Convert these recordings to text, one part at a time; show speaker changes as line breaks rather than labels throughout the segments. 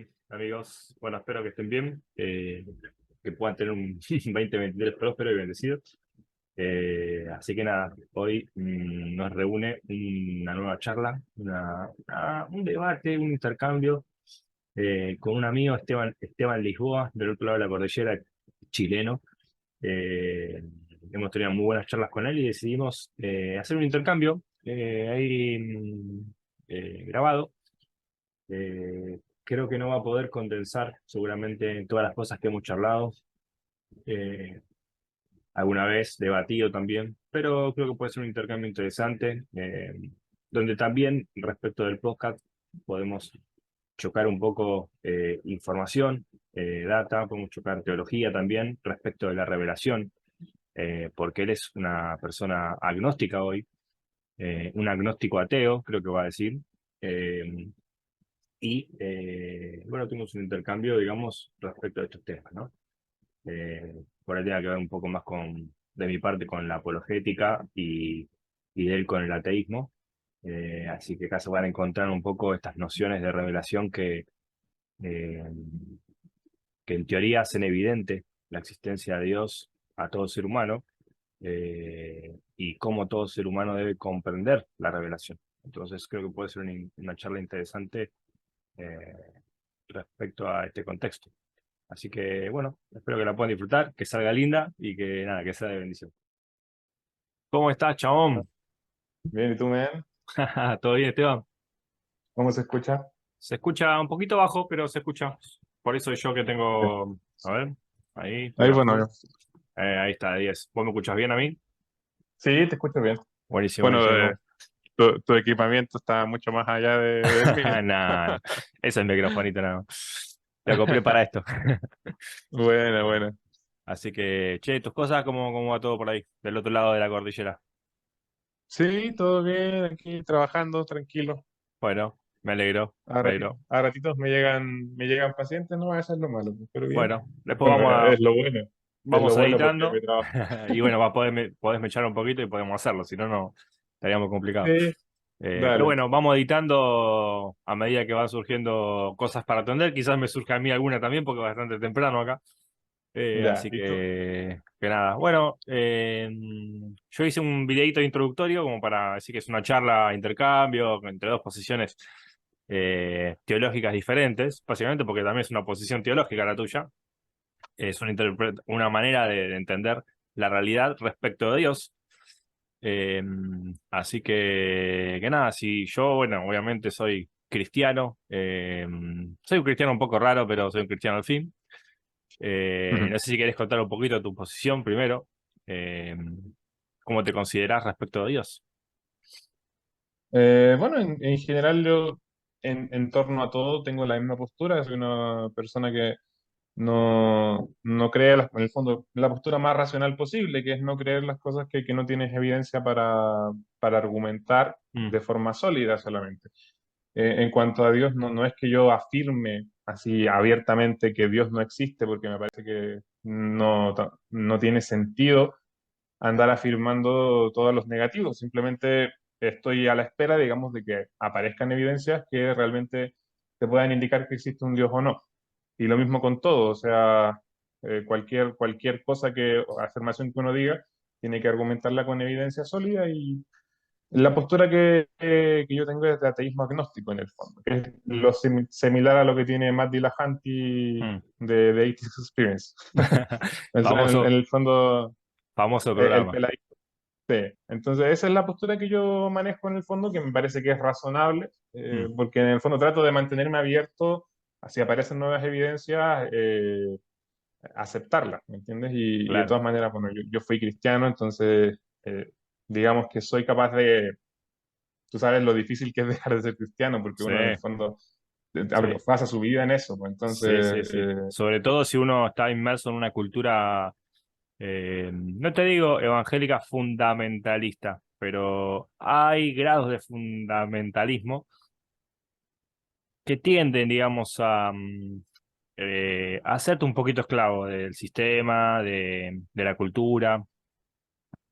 están, amigos? Bueno, espero que estén bien, que puedan tener un 2023 próspero y bendecido. Así que nada, hoy nos reúne una nueva charla, un debate, un intercambio con un amigo, Esteban Lisboa, del otro lado de la cordillera, chileno. Eh, Hemos tenido muy buenas charlas con él y decidimos hacer un intercambio ahí grabado. Creo que no va a poder condensar seguramente todas las cosas que hemos charlado, eh, alguna vez debatido también, pero creo que puede ser un intercambio interesante, donde también respecto del podcast podemos chocar un poco información, data, podemos chocar teología también respecto de la revelación, porque él es una persona agnóstica hoy, un agnóstico ateo, creo que va a decir. Eh, bueno, tuvimos un intercambio, digamos, respecto a estos temas, ¿no? Por ahí tiene que ver un poco más de mi parte, con la apologética y de él con el ateísmo. Así que acá se van a encontrar un poco estas nociones de revelación eh, que en teoría hacen evidente la existencia de Dios a todo ser humano, y cómo todo ser humano debe comprender la revelación. Entonces creo que puede ser una charla interesante eh, respecto a este contexto. Así que bueno, espero que la puedan disfrutar, que salga linda y que nada, que sea de bendición. ¿Cómo estás, chabón?
Bien, ¿y tú, man?
¿Todo bien, Esteban?
¿Cómo se escucha?
Se escucha un poquito bajo, pero se escucha. Por eso yo que
Sí.
tengo, a ver, ahí, estoy
Ahí,
a
bueno,
full. Ahí está, 10. ¿Vos me escuchas bien a mí?
sí, te escucho bien.
Buenísimo,
Bueno,
buenísimo.
tu equipamiento está mucho más allá del mío.
Nah, eso es microfonito nada más. Lo compré para esto.
Buena, buena.
Así que, che, tus cosas, ¿cómo va todo por ahí? Del otro lado de la cordillera.
Sí, todo bien, aquí trabajando, tranquilo.
Bueno, me alegro, me alegro.
A ratitos me llegan pacientes, no, eso es lo malo, pues, pero bien.
Bueno, después
Bueno, es lo
vamos
bueno porque mi
editando
trabajo.
y bueno, podés mechar un poquito y podemos hacerlo, si no, no estaría muy complicado.
Sí,
Pero
dale.
bueno, vamos editando a medida que van surgiendo cosas para atender. Quizás me surja a mí alguna también porque es bastante temprano acá.
Ya,
Así
¿y tú?
que nada. Bueno, yo hice un videito introductorio como para decir que es una charla, intercambio entre dos posiciones teológicas diferentes, básicamente porque también es una posición teológica la tuya. Es una manera de entender la realidad respecto de Dios. Eh, Así que nada, si yo, bueno, obviamente soy cristiano, soy un cristiano un poco raro, pero soy un cristiano al fin.
Ujú.
No sé si querés contar un poquito tu posición primero, eh, cómo te considerás respecto de Dios.
Bueno, en general yo en torno a todo tengo la misma postura, soy una persona que no cree en el fondo la postura más racional posible, que es no creer las cosas que no tienes evidencia para argumentar
Mm,
de forma sólida solamente. En cuanto a Dios, no es que yo afirme así abiertamente que Dios no existe, porque me parece que no tiene sentido andar afirmando todos los negativos. Simplemente estoy a la espera, digamos, de que aparezcan evidencias que realmente te puedan indicar que existe un Dios o no. Y lo mismo con todo, o sea, cualquier cosa o afirmación que uno diga, tiene que argumentarla con evidencia sólida y la postura que yo tengo es de ateísmo agnóstico en el fondo, que es similar a lo que tiene Matt Dillahunty
mm.
de Atheist Experience. En
Famoso,
el fondo,
famoso
el
programa.
peladito. Sí. Entonces, esa es la postura que yo manejo en el fondo, que me parece que es razonable,
Mm,
porque en el fondo trato de mantenerme abierto, así aparecen nuevas evidencias, aceptarlas, ¿me entiendes? Y de
claro.
todas maneras, bueno, yo fui cristiano, entonces, digamos que soy capaz tú sabes lo difícil que es dejar de ser cristiano, porque
Sí,
uno en el fondo
sí.
pasa su vida en eso, pues
Sí,
entonces,
sí, sí. Sobre todo si uno está inmerso en una cultura, no te digo evangélica fundamentalista, pero hay grados de fundamentalismo que tienden, digamos, a hacerte un poquito esclavo del sistema, de la cultura,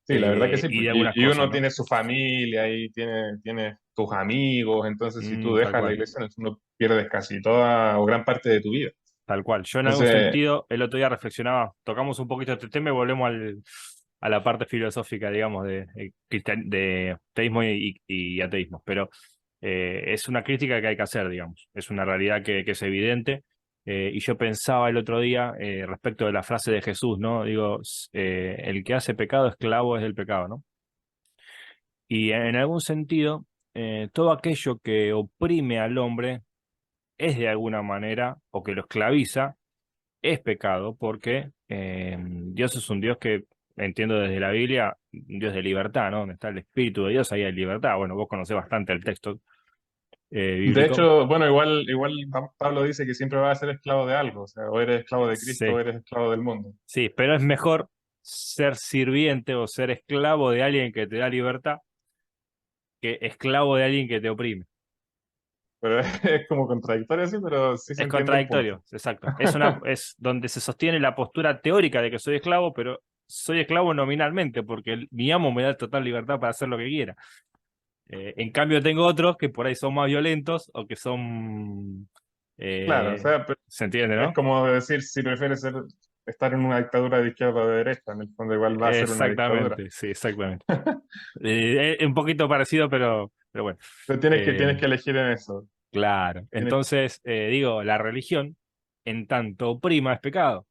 sí, la verdad que sí,
y
pues,
de algunas
y
cosas,
uno
¿no?
tiene su familia y tiene tus amigos, entonces si tú
Tal
dejas la
cual.
iglesia, en el fondo pierdes casi toda o gran parte de tu vida.
Tal cual. Yo en algún
Entonces,
sentido, el otro día reflexionaba, tocamos un poquito este tema y volvemos a la parte filosófica, digamos, de teísmo y ateísmo. Pero es una crítica que hay que hacer, digamos. Es una realidad que es evidente. Y yo pensaba el otro día respecto de la frase de Jesús, ¿no? Digo, el que hace pecado, esclavo es del pecado, ¿no? Y en algún sentido, todo aquello que oprime al hombre es de alguna manera, o que lo esclaviza, es pecado porque Dios es un Dios que entiendo desde la Biblia, un Dios de libertad, ¿no? Donde está el Espíritu de Dios, ahí hay libertad. Bueno, vos conocés bastante el texto
de
bíblico.
hecho, bueno, igual Pablo dice que siempre vas a ser esclavo de algo, o sea, o eres esclavo de Cristo o
Sí,
eres esclavo del mundo.
sí, pero es mejor ser sirviente o ser esclavo de alguien que te da libertad que esclavo de alguien que te oprime.
Pero es como contradictorio, sí, pero sí se
Es
entiende el punto.
contradictorio, exacto. Es donde se sostiene la postura teórica de que soy esclavo, pero soy esclavo nominalmente, porque mi amo me da total libertad para hacer lo que quiera. En cambio, tengo otros que por ahí son más violentos o que son.
Claro, o
eh,
sea,
¿Se entiende,
es
no?
como decir si prefieres estar en una dictadura de izquierda o de derecha, en el fondo igual va a ser una dictadura.
Exactamente, sí, exactamente. Es un poquito parecido, pero bueno.
Pero
Eh,
tienes que elegir en eso.
claro.
Tienes,
Entonces, digo, la religión, en tanto oprima, es pecado,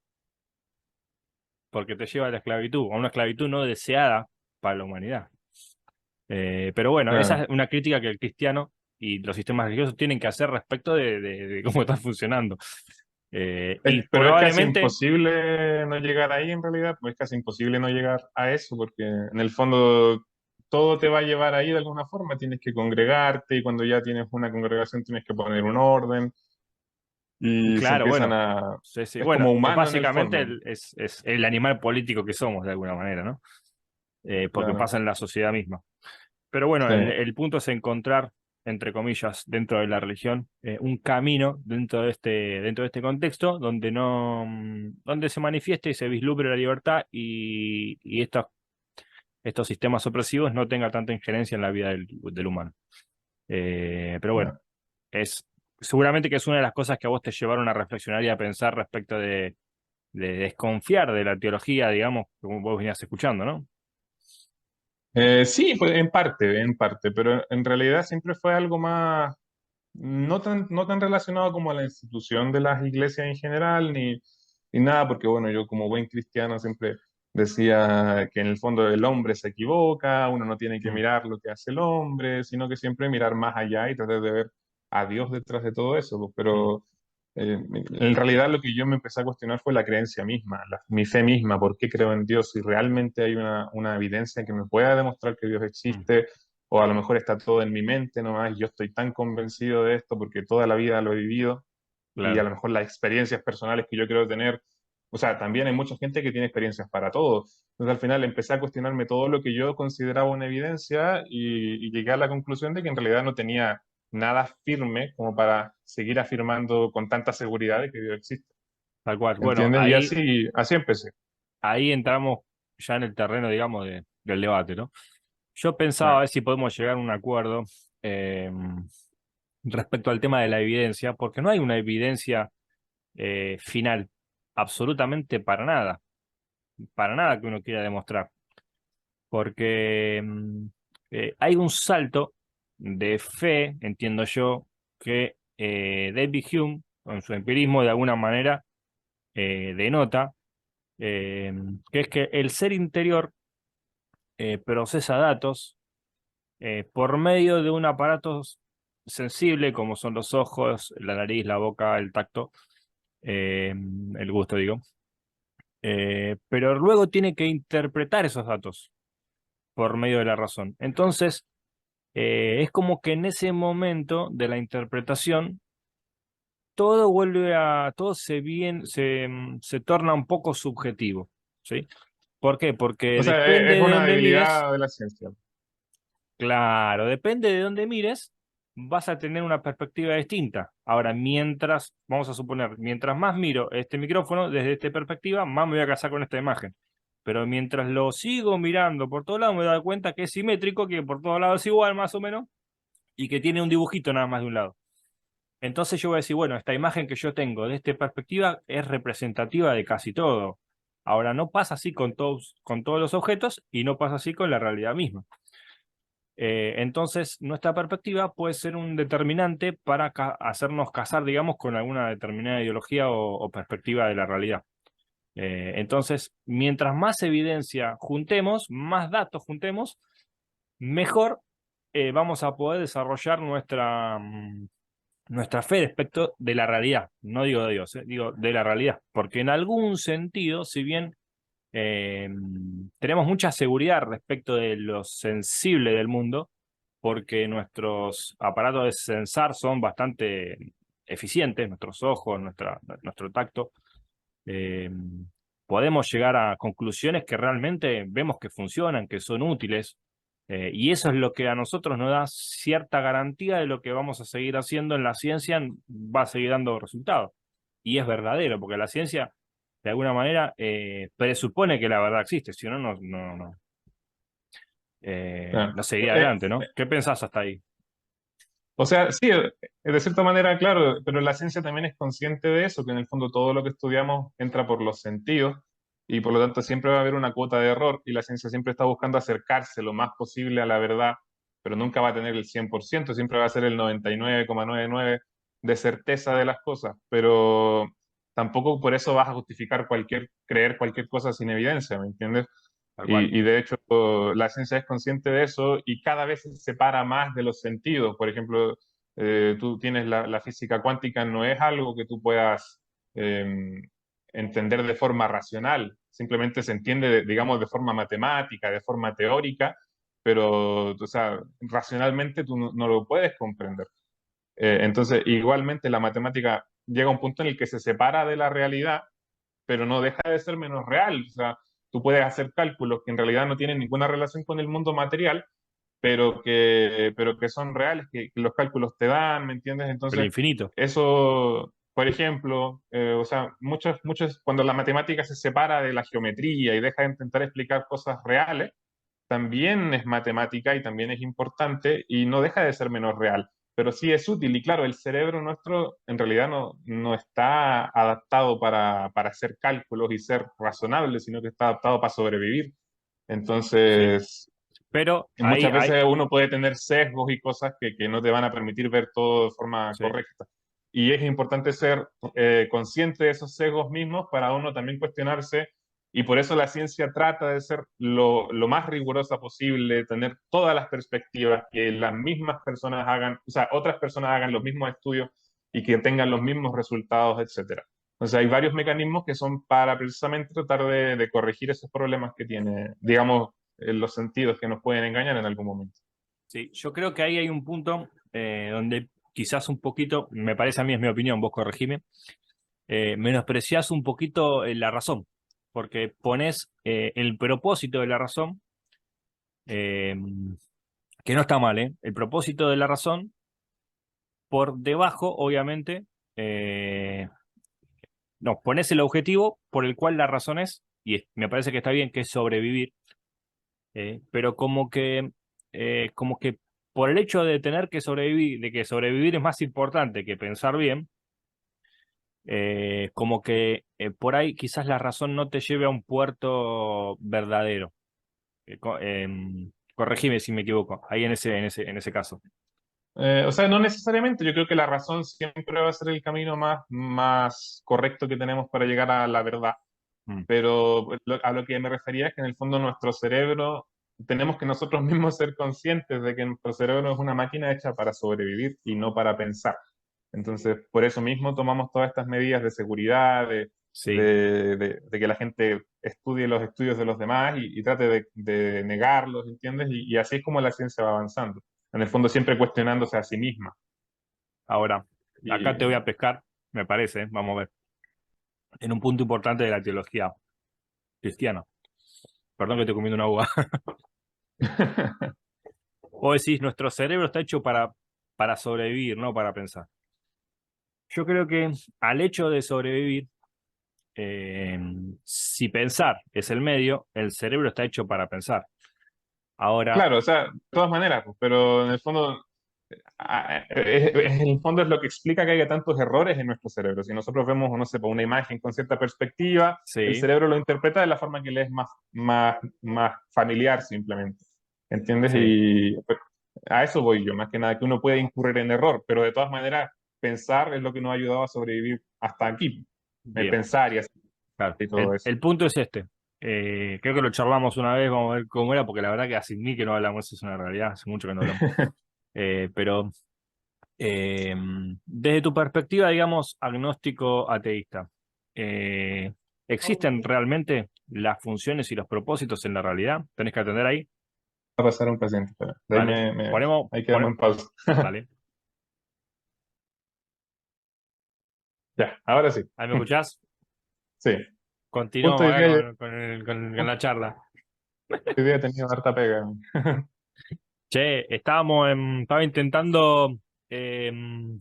porque te lleva a la esclavitud, a una esclavitud no deseada para la humanidad. Pero bueno, esa
claro.
es una crítica que el cristiano y los sistemas religiosos tienen que hacer respecto de cómo están funcionando. Y
Pero es casi
probablemente,
imposible no llegar ahí en realidad, pues es casi imposible no llegar a eso, porque en el fondo todo te va a llevar ahí de alguna forma, tienes que congregarte y cuando ya tienes una congregación tienes que poner un orden y se
claro,
empiezan
bueno,
a...
sí, sí,
Es
bueno,
como humano en el
básicamente
fondo,
es el animal político que somos de alguna manera, ¿no? Porque
claro.
pasa en la sociedad misma. Pero bueno,
Sí.
el punto es encontrar, entre comillas, dentro de la religión, un camino dentro de este contexto donde no, donde se manifieste y se vislumbre la libertad y estos sistemas opresivos no tengan tanta injerencia en la vida del humano. Pero bueno, es seguramente que es una de las cosas que a vos te llevaron a reflexionar y a pensar respecto de desconfiar de la teología, digamos, como vos venías escuchando, ¿no?
Sí, pues en parte, pero en realidad siempre fue algo más, no tan relacionado como a la institución de las iglesias en general, ni nada, porque bueno, yo como buen cristiano siempre decía que en el fondo el hombre se equivoca, uno no tiene que
Mm,
mirar lo que hace el hombre, sino que siempre mirar más allá y tratar de ver a Dios detrás de todo eso, pues.
mm,
Pero en realidad lo que yo me empecé a cuestionar fue la creencia misma, mi fe misma, por qué creo en Dios, si realmente hay una evidencia que me pueda demostrar que Dios
mm,
existe, o a lo mejor está todo en mi mente nomás, y yo estoy tan convencido de esto porque toda la vida lo he vivido, y a
claro,
lo mejor las experiencias personales que yo quiero tener, o sea, también hay mucha gente que tiene experiencias para todo. Entonces al final empecé a cuestionarme todo lo que yo consideraba una evidencia y llegué a la conclusión de que en realidad no tenía nada firme como para seguir afirmando con tanta seguridad de que Dios existe.
tal cual. Bueno,
¿Entiendes? Y así empecé.
ahí entramos ya en el terreno, digamos, del debate, ¿no? Yo pensaba a
Claro.
ver si podemos llegar a un acuerdo respecto al tema de la evidencia, porque no hay una evidencia final, absolutamente para nada que uno quiera demostrar, porque hay un salto de fe, entiendo yo, que David Hume, con su empirismo, de alguna manera denota, eh, que es que el ser interior procesa datos por medio de un aparato sensible, como son los ojos, la nariz, la boca, el tacto, el gusto, digo. Pero luego tiene que interpretar esos datos por medio de la razón. Entonces, es como que en ese momento de la interpretación, todo se torna un poco subjetivo, ¿sí? ¿Por qué? Porque
O sea,
depende
es
de
una
dónde mires.
debilidad de la ciencia.
Claro, depende de dónde mires, vas a tener una perspectiva distinta. Ahora, vamos a suponer, mientras más miro este micrófono desde esta perspectiva, más me voy a casar con esta imagen. Pero mientras lo sigo mirando por todos lados, me doy cuenta que es simétrico, que por todos lados es igual, más o menos. y que tiene un dibujito nada más de un lado. Entonces yo voy a decir, bueno, esta imagen que yo tengo de esta perspectiva es representativa de casi todo. Ahora, no pasa así con todos los objetos y no pasa así con la realidad misma. Entonces, nuestra perspectiva puede ser un determinante para hacernos casar, digamos, con alguna determinada ideología o perspectiva de la realidad. Entonces, mientras más evidencia juntemos, más datos juntemos, mejor vamos a poder desarrollar nuestra fe respecto de la realidad. No digo de Dios, digo de la realidad. Porque en algún sentido, si bien eh, tenemos mucha seguridad respecto de lo sensible del mundo, porque nuestros aparatos de sensar son bastante eficientes, nuestros ojos, nuestro tacto. eh, Podemos llegar a conclusiones que realmente vemos que funcionan, que son útiles, y eso es lo que a nosotros nos da cierta garantía de lo que vamos a seguir haciendo en la ciencia, va a seguir dando resultados. Y es verdadero, porque la ciencia, de alguna manera, presupone que la verdad existe, si no,
Claro.
no seguiría adelante, ¿no? ¿Qué pensás hasta ahí?
O sea, sí, de cierta manera, claro, pero la ciencia también es consciente de eso, que en el fondo todo lo que estudiamos entra por los sentidos y por lo tanto siempre va a haber una cuota de error y la ciencia siempre está buscando acercarse lo más posible a la verdad, pero nunca va a tener el 100%, siempre va a ser el 99,99 de certeza de las cosas, pero tampoco por eso vas a justificar creer cualquier cosa sin evidencia, ¿me entiendes?
Tal cual.
Y de hecho, la ciencia es consciente de eso y cada vez se separa más de los sentidos. Por ejemplo, tú tienes la física cuántica, no es algo que tú puedas eh, entender de forma racional, simplemente se entiende, digamos, de forma matemática, de forma teórica, pero, o sea, racionalmente tú no lo puedes comprender. Entonces, igualmente la matemática llega a un punto en el que se separa de la realidad pero no deja de ser menos real. O sea, tú puedes hacer cálculos que en realidad no tienen ninguna relación con el mundo material, pero que son reales, que los cálculos te dan, ¿me entiendes?
El
Entonces,
infinito.
eso, por ejemplo, o sea, cuando la matemática se separa de la geometría y deja de intentar explicar cosas reales, también es matemática y también es importante y no deja de ser menos real, pero sí es útil. Y claro, el cerebro nuestro en realidad no está adaptado para hacer cálculos y ser razonable, sino que está adaptado para sobrevivir.
Sí.
Entonces,
Pero
muchas veces uno puede tener sesgos y cosas que no te van a permitir ver todo de forma
sí.
correcta. Y es importante ser consciente de esos sesgos mismos para uno también cuestionarse. Y por eso la ciencia trata de ser lo más rigurosa posible, tener todas las perspectivas, que las mismas personas hagan, o sea, otras personas hagan los mismos estudios y que tengan los mismos resultados, etcétera. Entonces hay varios mecanismos que son para precisamente tratar de corregir esos problemas que tiene, digamos, los sentidos que nos pueden engañar en algún momento.
Sí, yo creo que ahí hay un punto donde quizás un poquito, me parece a mí, es mi opinión, vos corregime, menospreciás un poquito la razón, porque pones el propósito de la razón, eh, que no está mal, ¿eh? El propósito de la razón por debajo, obviamente, no, pones el objetivo por el cual la razón es, y me parece que está bien, que es sobrevivir, pero como que por el hecho de tener que sobrevivir, de que sobrevivir es más importante que pensar bien, como que por ahí quizás la razón no te lleve a un puerto verdadero. Corregime si me equivoco, ahí en ese caso.
O sea, no necesariamente, yo creo que la razón siempre va a ser el camino más correcto que tenemos para llegar a la verdad,
Mm.
pero a lo que me refería es que en el fondo nuestro cerebro, tenemos que nosotros mismos ser conscientes de que nuestro cerebro es una máquina hecha para sobrevivir y no para pensar. Entonces, por eso mismo tomamos todas estas medidas de seguridad,
Sí,
de que la gente estudie los estudios de los demás y trate de negarlos, ¿entiendes? Y así es como la ciencia va avanzando. En el fondo siempre cuestionándose a sí misma.
ahora, acá te voy
Y
a pescar, me parece, vamos a ver, en un punto importante de la teología cristiana. Perdón que estoy comiendo una uva. Vos decís, nuestro cerebro está hecho para sobrevivir, no para pensar. Yo creo que al hecho de sobrevivir, eh, si pensar es el medio, el cerebro está hecho para pensar. Ahora,
claro, o sea, de todas maneras, pues, pero en el fondo En el fondo es lo que explica que haya tantos errores en nuestro cerebro. Si nosotros vemos, no sé, por una imagen con cierta perspectiva, el
Sí,
cerebro lo interpreta de la forma que le es más familiar simplemente. ¿Entiendes?
sí,
Y pues, a eso voy yo, más que nada, que uno puede incurrir en error, pero de todas maneras, pensar es lo que nos ha ayudado a sobrevivir hasta aquí.
bien.
Pensar y así
Claro.
y todo eso.
El punto es este. Creo que lo charlamos una vez, vamos a ver cómo era, porque la verdad que hace mí que no hablamos, eso es una realidad, hace mucho que no hablamos. Pero eh, desde tu perspectiva, digamos, agnóstico ateísta, eh, ¿existen realmente las funciones y los propósitos en la realidad? ¿Tenés que atender ahí?
Va a pasar a un paciente, espera. De ahí,
Dale.
ahí quedamos en pausa.
Dale.
Ya, ahora sí.
¿Ahí me escuchás?
Sí. Justo
Continuamos
hoy
acá
día,
con la
justo
charla.
hoy día he tenido harta pega.
Che, estaba intentando em,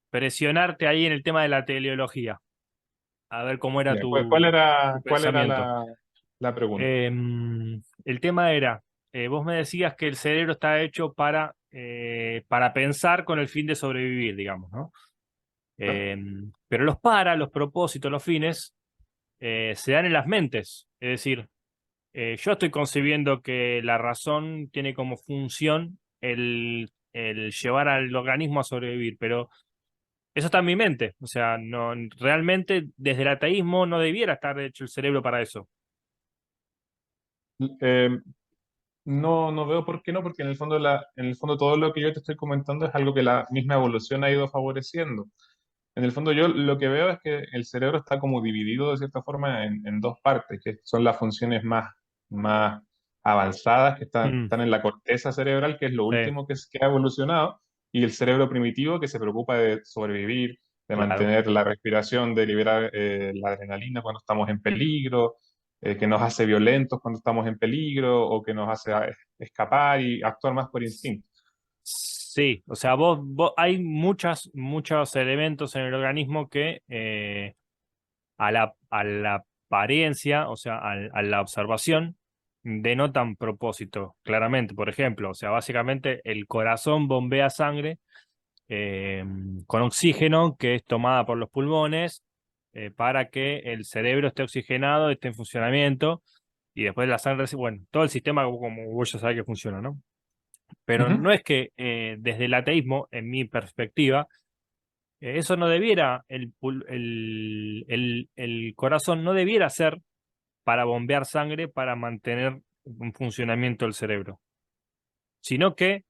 presionarte ahí en el tema de la teleología, a ver cómo era
Ya, ¿cuál
tu
cuál era
pensamiento.
la pregunta?
El tema era, vos me decías que el cerebro está hecho para pensar con el fin de sobrevivir, digamos, ¿no? Pero los propósitos, los fines, se dan en las mentes. Es decir, yo estoy concibiendo que la razón tiene como función el llevar al organismo a sobrevivir, pero eso está en mi mente. O sea, no, realmente desde el ateísmo no debiera estar hecho el cerebro para eso.
Eh, no, no veo por qué no, porque en el fondo todo lo que yo te estoy comentando es algo que la misma evolución ha ido favoreciendo. En el fondo yo lo que veo es que el cerebro está como dividido de cierta forma en dos partes, que son las funciones más avanzadas que
Mm,
están en la corteza cerebral, que es lo
sí,
último que ha evolucionado, y el cerebro primitivo que se preocupa de sobrevivir, de
claro.
mantener la respiración, de liberar la adrenalina cuando estamos en peligro, que nos hace violentos cuando estamos en peligro o que nos hace escapar y actuar más por instinto.
Sí, o sea, hay muchos elementos en el organismo que a la apariencia, o sea, a la observación, denotan propósito, claramente. Por ejemplo, o sea, básicamente el corazón bombea sangre eh, con oxígeno que es tomada por los pulmones para que el cerebro esté oxigenado, esté en funcionamiento y después la sangre, bueno, todo el sistema como vos ya sabés que funciona, ¿no? Pero
Ujú.
no es que desde el ateísmo, en mi perspectiva, eso no debiera, el corazón no debiera ser para bombear sangre para mantener un funcionamiento del cerebro, sino que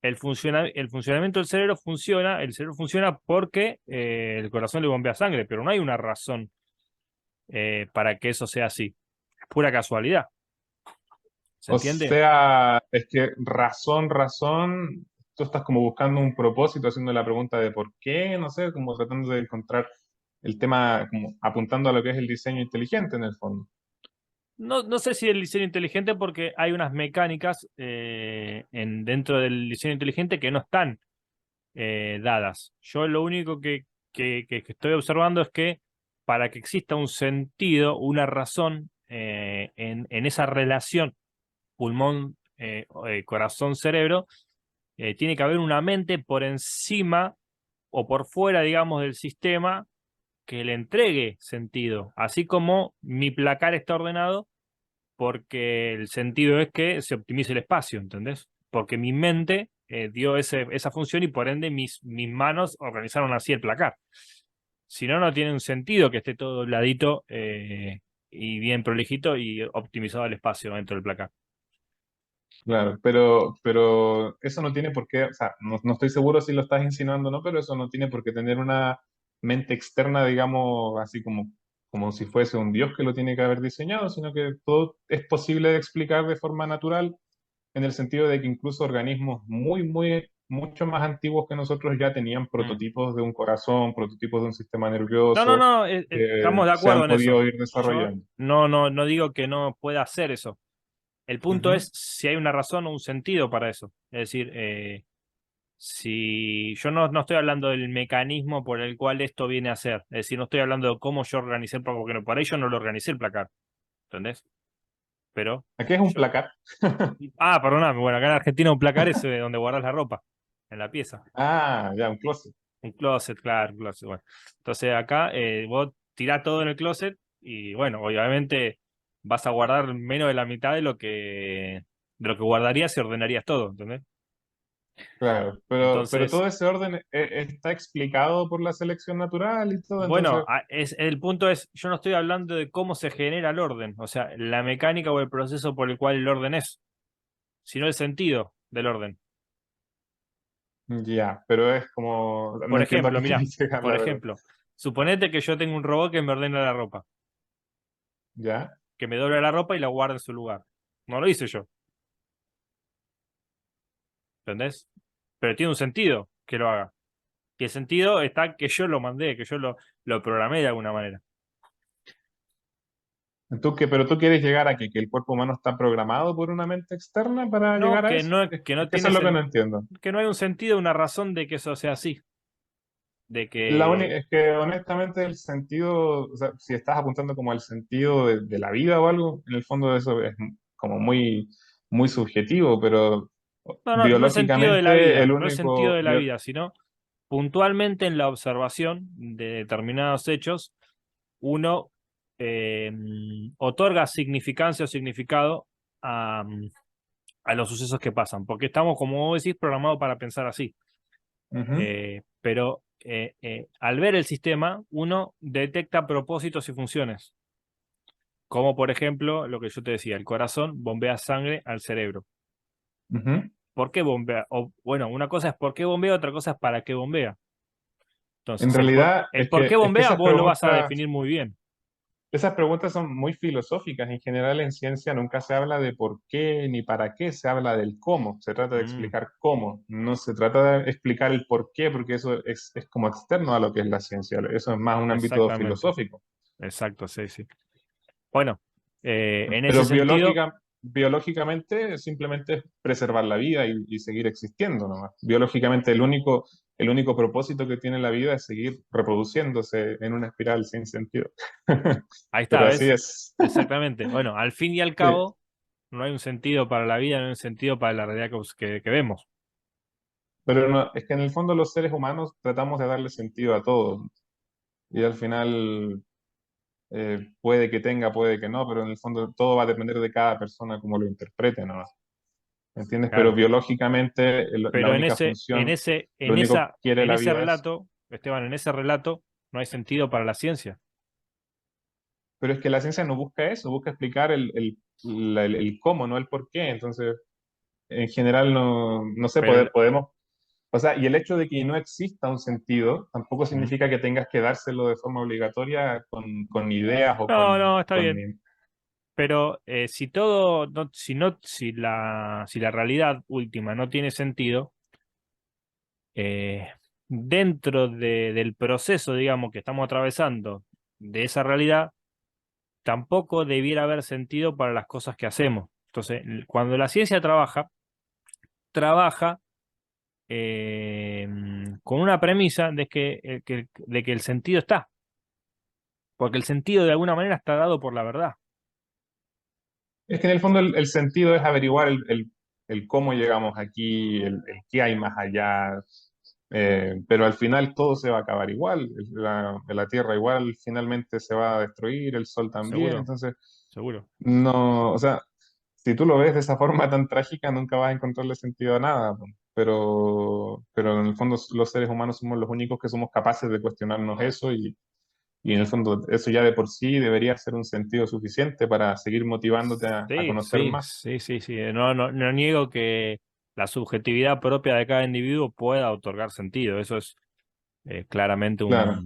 el funcionamiento del el cerebro funciona porque el corazón le bombea sangre, pero no hay una razón para que eso sea así. Es pura casualidad. ¿Se
O
entiende?
sea, es que razón, tú estás como buscando un propósito, haciendo la pregunta de por qué, no sé, como tratando de encontrar el tema, como apuntando a lo que es el diseño inteligente en el fondo.
No, no sé si el diseño inteligente porque hay unas mecánicas dentro del diseño inteligente que no están dadas. Yo lo único que estoy observando es que para que exista un sentido, una razón en esa relación pulmón, corazón, cerebro, tiene que haber una mente por encima o por fuera, digamos, del sistema que le entregue sentido. Así como mi placar está ordenado porque el sentido es que se optimice el espacio, ¿entendés? Porque mi mente dio esa función y por ende mis manos organizaron así el placar. Si no, no tiene un sentido que esté todo dobladito y bien prolijito y optimizado el espacio dentro del placar.
Claro, pero eso no tiene por qué, o sea, no, no estoy seguro si lo estás insinuando o no, pero eso no tiene por qué tener una mente externa, digamos, así como si fuese un Dios que lo tiene que haber diseñado, sino que todo es posible de explicar de forma natural en el sentido de que incluso organismos mucho más antiguos que nosotros ya tenían
Mm.
prototipos de un corazón, prototipos de un sistema
No, no,
nervioso
no,
que
estamos de
se han
acuerdo en eso.
podido ir
Yo
desarrollando.
no digo que no pueda hacer eso. El punto
Ujú.
es si hay una razón o un sentido para eso. Es decir, si yo no estoy hablando del mecanismo por el cual esto viene a ser, es decir, no estoy hablando de cómo yo organicé el placar, porque por ahí yo no lo organicé el placar, ¿entendés? pero
Aquí es un
yo...
placar.
Ah, perdóname, bueno, acá en Argentina un placar es donde guardas la ropa, en la pieza.
Ah, ya, un closet.
Un closet, claro, un closet, bueno. Entonces acá vos tirás todo en el closet y bueno, obviamente vas a guardar menos de la mitad de lo que guardarías si ordenarías todo, ¿entendés?
Claro, pero
Entonces,
todo ese orden está explicado por la selección natural y todo,
bueno,
entonces,
el punto es, yo no estoy hablando de cómo se genera el orden, o sea, la mecánica o el proceso por el cual el orden es, sino el sentido del orden.
ya, pero es como, no
Por
entiendo a
ejemplo,
qué
mira,
queréis llegar,
por
la verdad.
ejemplo, suponete que yo tengo un robot que me ordena la ropa,
Ya,
que me dobla la ropa y la guarda en su lugar. No lo hice yo, ¿entendés? Pero tiene un sentido que lo haga. Y el sentido está que yo lo mandé, que yo lo programé de alguna manera.
pero tú quieres llegar a que el cuerpo humano está programado por una mente externa para
No,
llegar a eso.
que
Es
no
que eso
tiene
es lo que no entiendo.
que no hay un sentido, una razón de que eso sea así. De
Es
que,
que honestamente el sentido, o sea, si estás apuntando como al sentido de la vida o algo, en el fondo eso es como muy subjetivo, pero
no, no, no el sentido de la
biológicamente
vida,
el
no el sentido
único,
de la vida, sino puntualmente en la observación de determinados hechos, uno eh, otorga significancia o significado a, a los sucesos que pasan, porque estamos, como vos decís, programados para pensar así.
Ujú,
Pero al ver el sistema, uno detecta propósitos y funciones, como por ejemplo lo que yo te decía, el corazón bombea sangre al cerebro.
ujú.
¿Por qué bombea? O, bueno, una cosa es por qué bombea, otra cosa es para qué bombea.
En
Entonces,
realidad
el por qué
es que
bombea vos lo vas a definir muy bien.
esas preguntas son muy filosóficas. En general en ciencia nunca se habla de por qué ni para qué, se habla del cómo. Se trata de
Mm,
explicar cómo. No se trata de explicar el por qué, porque eso es como externo a lo que es la ciencia. Eso es más un ámbito
exactamente,
filosófico.
exacto, sí, sí. Bueno, en ese
Pero
sentido,
biológicamente simplemente es preservar la vida y seguir existiendo nomás. Biológicamente el único propósito que tiene la vida es seguir reproduciéndose en una espiral sin sentido.
ahí está,
Pero así
¿ves?
es.
Exactamente. Bueno, al fin y al
Sí.
cabo, no hay un sentido para la vida, no hay un sentido para la realidad que vemos.
Pero no, es que en el fondo los seres humanos tratamos de darle sentido a todo. Y al final puede que tenga, puede que no, pero en el fondo todo va a depender de cada persona como lo interprete, ¿no? ¿Me entiendes? Pero
Claro.
biológicamente la
Pero
única función, lo único que quiere
en
la
ese
vida es...
relato, Esteban, en ese relato no hay sentido para la ciencia.
Pero es que la ciencia no busca eso, busca explicar el cómo, no el por qué. Entonces, en general no sé,
Pero
podemos... O sea, y el hecho de que no exista un sentido tampoco
mm,
significa que tengas que dárselo de forma obligatoria con ideas o
no, no, está
con...
bien. Pero si todo, no, si no, si la realidad última no tiene sentido, eh, dentro del proceso, digamos, que estamos atravesando de esa realidad, tampoco debiera haber sentido para las cosas que hacemos. Entonces, cuando la ciencia trabaja con una premisa de que el sentido está, porque el sentido de alguna manera está dado por la verdad.
Es que en el fondo el sentido es averiguar el cómo llegamos aquí, el qué hay más allá, pero al final todo se va a acabar igual, la Tierra igual finalmente se va a destruir, el Sol también,
Seguro,
entonces
seguro.
no, o sea, si tú lo ves de esa forma tan trágica nunca vas a encontrarle sentido a nada, po. Pero en el fondo los seres humanos somos los únicos que somos capaces de cuestionarnos eso y en el fondo eso ya de por sí debería ser un sentido suficiente para seguir motivándote a
Sí,
conocer
sí,
más.
sí, sí, sí. No, no, no niego que la subjetividad propia de cada individuo pueda otorgar sentido. Eso es claramente
Claro.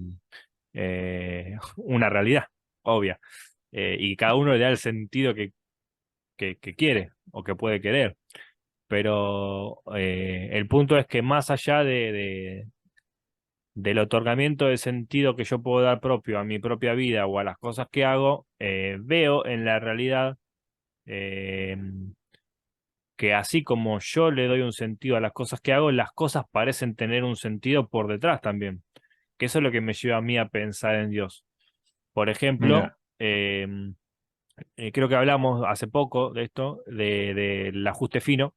una realidad, obvia. Y cada uno le da el sentido que quiere o que puede querer. Pero el punto es que más allá del otorgamiento de sentido que yo puedo dar propio a mi propia vida o a las cosas que hago, veo en la realidad eh, que así como yo le doy un sentido a las cosas que hago, las cosas parecen tener un sentido por detrás también. Que eso es lo que me lleva a mí a pensar en Dios. Por ejemplo,
Ya.
Creo que hablamos hace poco de esto, del ajuste fino,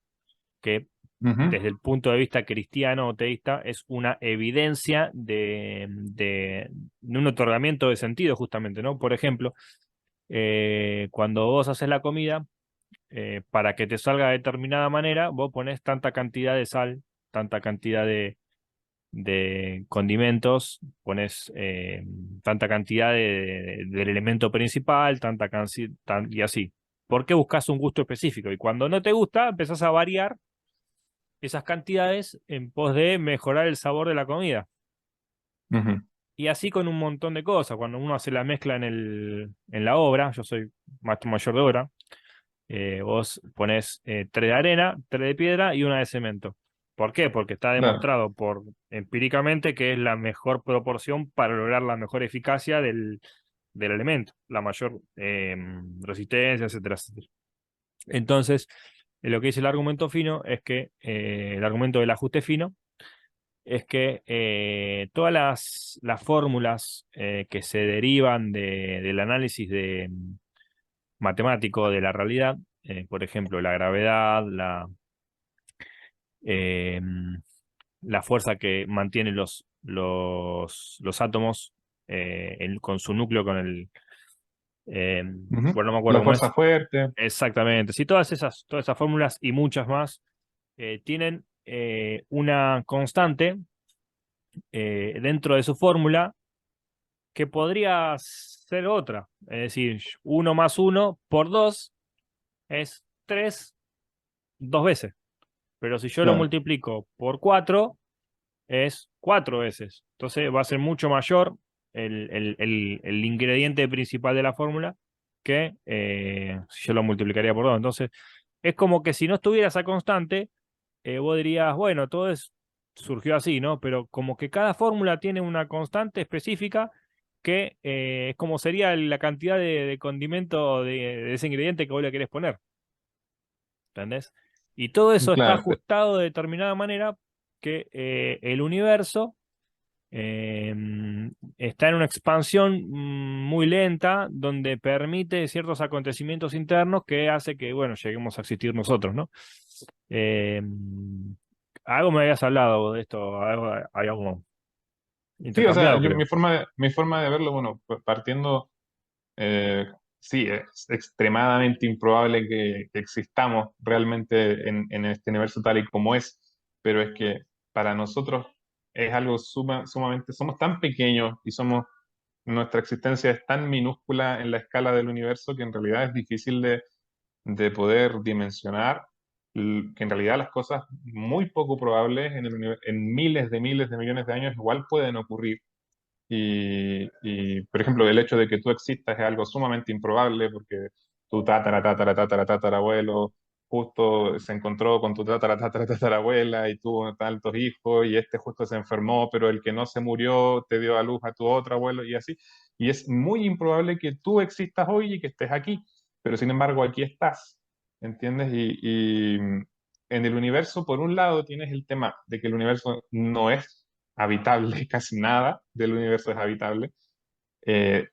que
Ujú,
desde el punto de vista cristiano o teísta es una evidencia de un otorgamiento de sentido, justamente, ¿no? Por ejemplo, cuando vos haces la comida, para que te salga de determinada manera, vos pones tanta cantidad de sal, tanta cantidad de condimentos, pones tanta cantidad del elemento principal, y así. ¿Por qué buscas un gusto específico? Y cuando no te gusta, empezás a variar esas cantidades en pos de mejorar el sabor de la comida.
ujú.
Y así con un montón de cosas. Cuando uno hace la mezcla en la obra, yo soy maestro mayor de obra, vos pones 3 de arena, 3 de piedra y una de cemento. ¿Por qué? Porque está
Claro,
demostrado empíricamente que es la mejor proporción para lograr la mejor eficacia del elemento, la mayor resistencia, etcétera, etcétera. Entonces, lo que dice el argumento fino es que, el argumento del ajuste fino, es que todas las fórmulas que se derivan del análisis matemático de la realidad, por ejemplo, la gravedad, eh, la fuerza que mantiene los átomos con su núcleo,
ujú.
bueno, no me acuerdo
La
cómo
fuerza
es
fuerte.
exactamente. Sí, todas esas fórmulas y muchas más tienen una constante dentro de su fórmula que podría ser otra. Es decir, uno más uno por 2 es 3 dos veces. Pero si yo lo
Claro,
multiplico por 4 es 4 veces. Entonces va a ser mucho mayor el ingrediente principal de la fórmula que si yo lo multiplicaría por 2. Entonces es como que si no estuviera esa constante, vos dirías, bueno, surgió así, ¿no? Pero como que cada fórmula tiene una constante específica que es como sería la cantidad de condimento de ese ingrediente que vos le querés poner, ¿entendés? Y todo eso está
claro.
ajustado de determinada manera que el universo eh, está en una expansión muy lenta donde permite ciertos acontecimientos internos que hace que, bueno, lleguemos a existir nosotros, ¿no? Eh, algo me habías hablado vos de esto, hay algo
Sí, o sea,
intercambiado,
yo,
creo.
mi forma de verlo, bueno, partiendo, eh, sí, es extremadamente improbable que existamos realmente en este universo tal y como es, pero es que para nosotros es algo sumamente, somos tan pequeños y nuestra existencia es tan minúscula en la escala del universo que en realidad es difícil de poder dimensionar que en realidad las cosas muy poco probables en miles de millones de años igual pueden ocurrir. Por ejemplo, el hecho de que tú existas es algo sumamente improbable porque tu tatarabuelo justo se encontró con tu tatarabuela y tuvo tantos hijos y este justo se enfermó, pero el que no se murió te dio a luz a tu otro abuelo y así. Y es muy improbable que tú existas hoy y que estés aquí, pero sin embargo aquí estás, ¿entiendes? En el universo, por un lado, tienes el tema de que el universo no es habitable, casi nada del universo es habitable.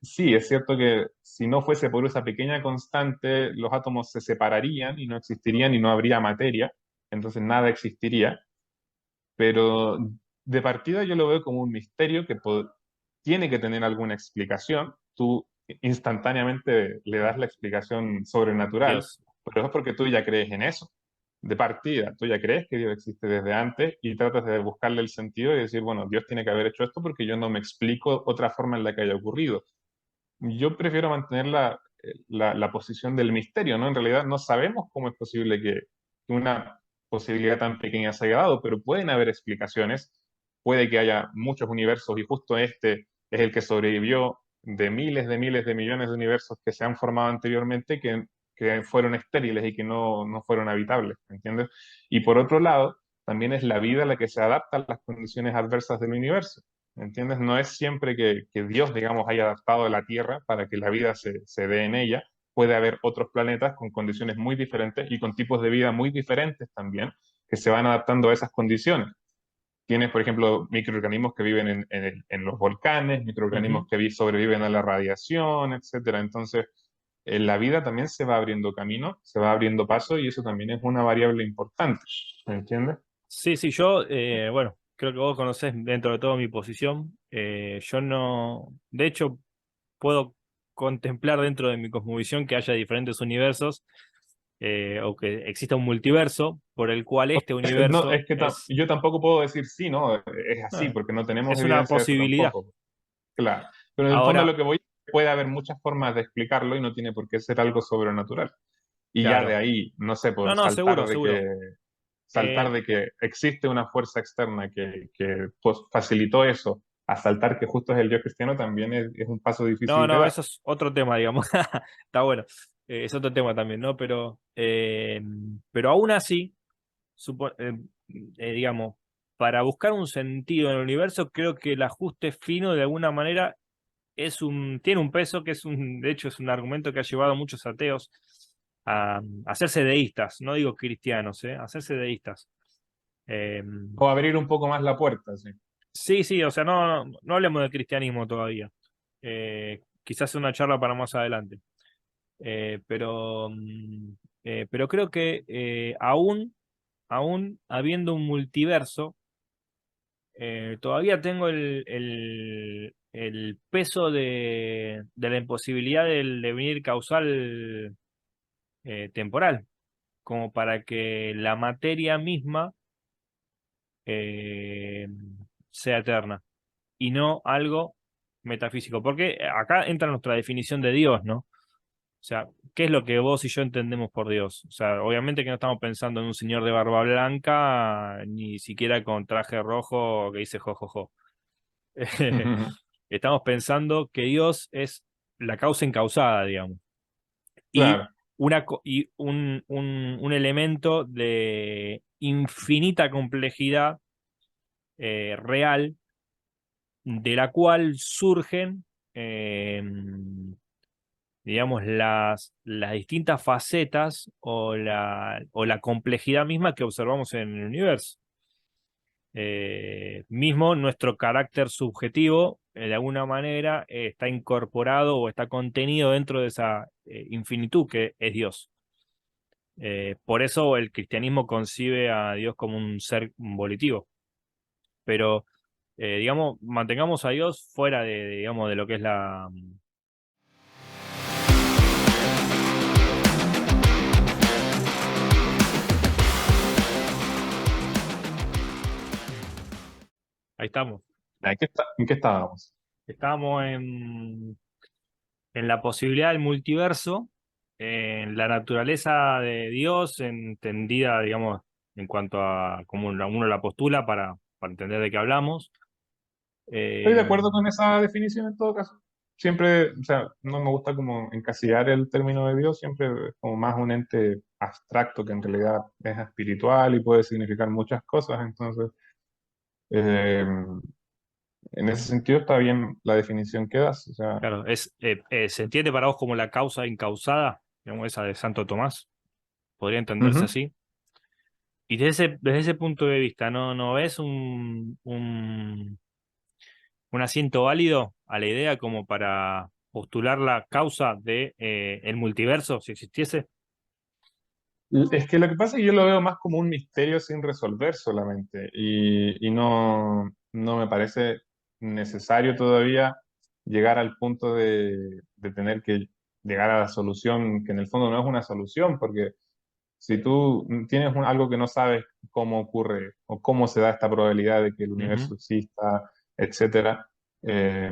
Sí, es cierto que si no fuese por esa pequeña constante, los átomos se separarían y no existirían y no habría materia, entonces nada existiría, pero de partida yo lo veo como un misterio que tiene que tener alguna explicación. Tú instantáneamente le das la explicación sobrenatural,
Dios.
pero es porque tú ya crees en eso. De partida, tú ya crees que Dios existe desde antes y tratas de buscarle el sentido y decir, bueno, Dios tiene que haber hecho esto porque yo no me explico otra forma en la que haya ocurrido. Yo prefiero mantener la posición del misterio, ¿no? En realidad no sabemos cómo es posible que una posibilidad tan pequeña se haya dado, pero pueden haber explicaciones. Puede que haya muchos universos y justo este es el que sobrevivió de miles de millones de universos que se han formado anteriormente que fueron estériles y que no fueron habitables, ¿entiendes? Y por otro lado, también es la vida la que se adapta a las condiciones adversas del universo. ¿Entiendes? No es siempre que Dios, digamos, haya adaptado la Tierra para que la vida se dé en ella. Puede haber otros planetas con condiciones muy diferentes y con tipos de vida muy diferentes también, que se van adaptando a esas condiciones. Tienes, por ejemplo, microorganismos que viven en los volcanes,
Ujú.
microorganismos que sobreviven a la radiación, etcétera. Entonces, en la vida también se va abriendo camino, se va abriendo paso y eso también es una variable importante, ¿me entiendes?
Sí, sí, yo, bueno, creo que vos conocés dentro de todo mi posición. Yo no, de hecho, puedo contemplar dentro de mi cosmovisión que haya diferentes universos, o que exista un multiverso por el cual este
No,
universo
es que yo tampoco puedo decir sí, no, es así,
ah,
porque no tenemos
es una
evidencia de eso
posibilidad.
tampoco. Claro, pero en el fondo
Ahora,
lo que voy, puede haber muchas formas de explicarlo y no tiene por qué ser algo sobrenatural. Y ya de
claro.
ahí, no sé,
No,
por
no, seguro, seguro.
saltar
Eh,
de que existe una fuerza externa que pues, facilitó eso, a saltar que justo es el Dios cristiano, también es un paso
no,
difícil de
no,
dar.
eso es otro tema, digamos. Está bueno. Es otro tema también, ¿no? Pero aún así, supo- eh, digamos, para buscar un sentido en el universo, creo que el ajuste fino de alguna manera tiene un peso que de hecho, es un argumento que ha llevado a muchos ateos a hacerse deístas, no digo cristianos, a hacerse deístas. Eh,
O abrir un poco más la puerta, sí.
sí, sí, o sea, no hablemos de cristianismo todavía. Quizás una charla para más adelante. Pero creo que aún habiendo un multiverso, todavía tengo el peso de la imposibilidad del devenir causal temporal, como para que la materia misma eh, sea eterna y no algo metafísico. Porque acá entra nuestra definición de Dios, ¿no? O sea, ¿qué es lo que vos y yo entendemos por Dios? O sea, obviamente que no estamos pensando en un señor de barba blanca, ni siquiera con traje rojo que dice jojojo. Estamos pensando que Dios es la causa incausada, digamos, y,
Claro.
un elemento de infinita complejidad real, de la cual surgen, eh, digamos, las distintas facetas o la complejidad misma que observamos en el universo. Mismo nuestro carácter subjetivo, de alguna manera, está incorporado o está contenido dentro de esa infinitud que es Dios. Por eso el cristianismo concibe a Dios como un ser volitivo. Pero, digamos, mantengamos a Dios fuera digamos, de lo que es la... Ahí estamos.
En qué estábamos?
Estamos en la posibilidad del multiverso, en la naturaleza de Dios, entendida, digamos, en cuanto a cómo uno la postula para entender de qué hablamos.
Estoy de
Eh,
acuerdo con esa definición en todo caso. Siempre, o sea, no me gusta como encasillar el término de Dios, siempre es como más un ente abstracto que en realidad es espiritual y puede significar muchas cosas. Entonces, eh, en ese sentido está bien la definición que das. O sea,
claro, ¿se entiende para vos como la causa incausada, digamos, esa de Santo Tomás? ¿Podría entenderse
ujú.
así? Y desde ese punto de vista, ¿no ves un asiento válido a la idea como para postular la causa de el multiverso, si existiese?
Es que lo que pasa es que yo lo veo más como un misterio sin resolver solamente y no me parece necesario todavía llegar al punto de tener que llegar a la solución, que en el fondo no es una solución, porque si tú tienes algo que no sabes cómo ocurre o cómo se da esta probabilidad de que el
Ujú,
universo exista, etcétera, eh,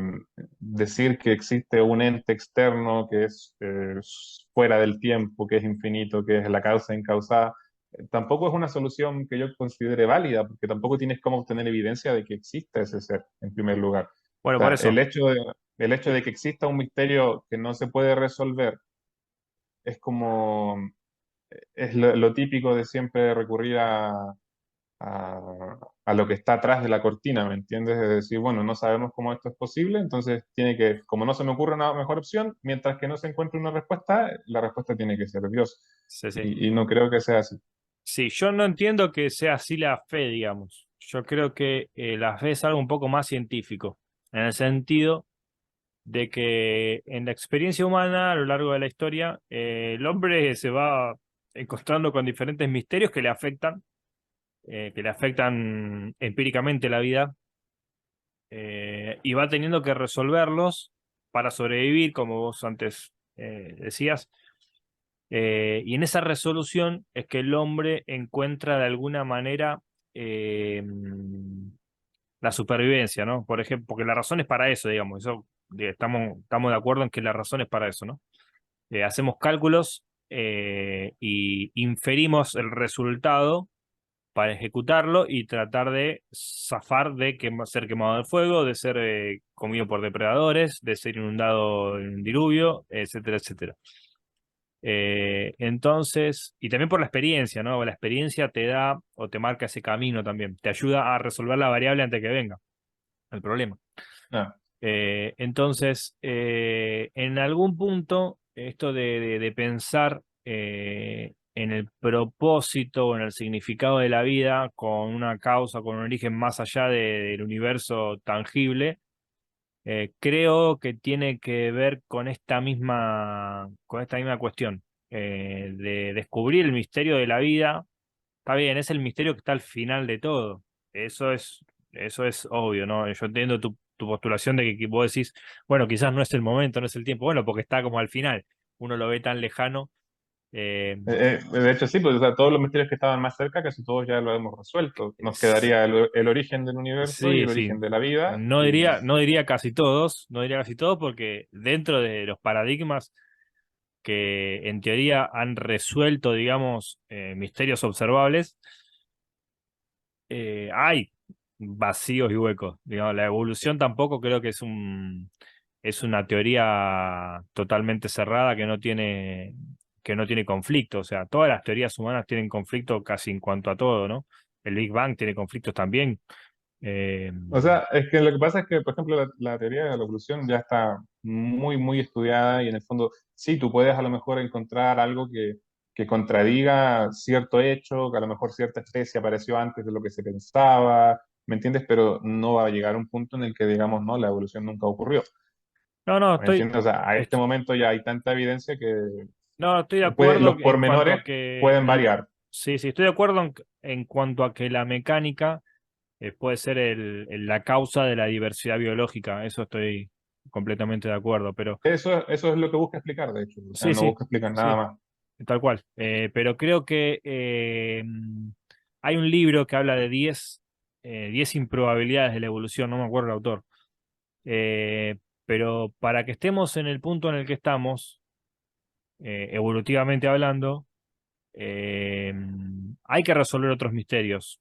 decir que existe un ente externo que es fuera del tiempo, que es infinito, que es la causa incausada, tampoco es una solución que yo considere válida, porque tampoco tienes cómo obtener evidencia de que existe ese ser, en primer lugar. O
bueno, por
sea,
eso.
el hecho de que exista un misterio que no se puede resolver es como es lo típico de siempre recurrir a lo que está atrás de la cortina, ¿me entiendes? Es decir, bueno, no sabemos cómo esto es posible, entonces tiene que, como no se me ocurre una mejor opción, mientras que no se encuentre una respuesta, la respuesta tiene que ser Dios.
Sí, sí.
Y no creo que sea así.
Sí, yo no entiendo que sea así la fe, digamos. Yo creo que la fe es algo un poco más científico, en el sentido de que en la experiencia humana a lo largo de la historia, el hombre se va encontrando con diferentes misterios que le afectan empíricamente la vida, y va teniendo que resolverlos para sobrevivir, como vos antes decías. Y en esa resolución es que el hombre encuentra de alguna manera la supervivencia, ¿no? Por ejemplo, porque la razón es para eso, digamos, estamos de acuerdo en que la razón es para eso, ¿no? Hacemos cálculos y inferimos el resultado para ejecutarlo y tratar de zafar de ser quemado del fuego, de ser comido por depredadores, de ser inundado en un diluvio, etcétera, etcétera. Entonces, y también por la experiencia, ¿no? La experiencia te da o te marca ese camino también, te ayuda a resolver la variable antes que venga el problema.
Ah,
Entonces, en algún punto, esto de pensar en el propósito o en el significado de la vida con una causa, con un origen más allá del universo tangible, creo que tiene que ver con esta misma cuestión, de descubrir el misterio de la vida. Está bien, es el misterio que está al final de todo. Eso es, eso es obvio, ¿no? Yo entiendo tu postulación de que vos decís, bueno, quizás no es el momento, no es el tiempo. Bueno, porque está como al final. Uno lo ve tan lejano. eh,
de hecho, sí, pues o sea, todos los misterios que estaban más cerca, casi todos ya lo hemos resuelto. Nos
s-
quedaría el origen del universo y
sí,
el
sí.
origen de la vida.
No diría, no diría casi todos, no diría casi todos, porque dentro de los paradigmas que en teoría han resuelto, digamos, misterios observables, hay vacíos y huecos. Digamos, la evolución tampoco creo que es una teoría totalmente cerrada que no tiene conflicto. O sea, todas las teorías humanas tienen conflicto casi en cuanto a todo, ¿no? El Big Bang tiene conflictos también. Eh,
O sea, es que lo que pasa es que, por ejemplo, la teoría de la evolución ya está muy, muy estudiada y en el fondo, sí, tú puedes a lo mejor encontrar algo que contradiga cierto hecho, que a lo mejor cierta especie apareció antes de lo que se pensaba, ¿me entiendes? Pero no va a llegar a un punto en el que digamos, no, la evolución nunca ocurrió,
no, no,
¿me entiendes? O sea, a este
est-
momento ya hay tanta evidencia que
no, estoy de acuerdo
los
en cuanto
pormenores
a que
pueden variar.
sí, sí, estoy de acuerdo en cuanto a que la mecánica puede ser la causa de la diversidad biológica. Eso estoy completamente de acuerdo, pero
Eso es lo que busca explicar, de hecho, o sea,
sí,
no
sí,
busca explicar nada
sí,
más.
tal cual. Pero creo que hay un libro que habla de 10 improbabilidades de la evolución, no me acuerdo el autor. Eh, pero para que estemos en el punto en el que estamos, evolutivamente hablando, eh, hay que resolver otros misterios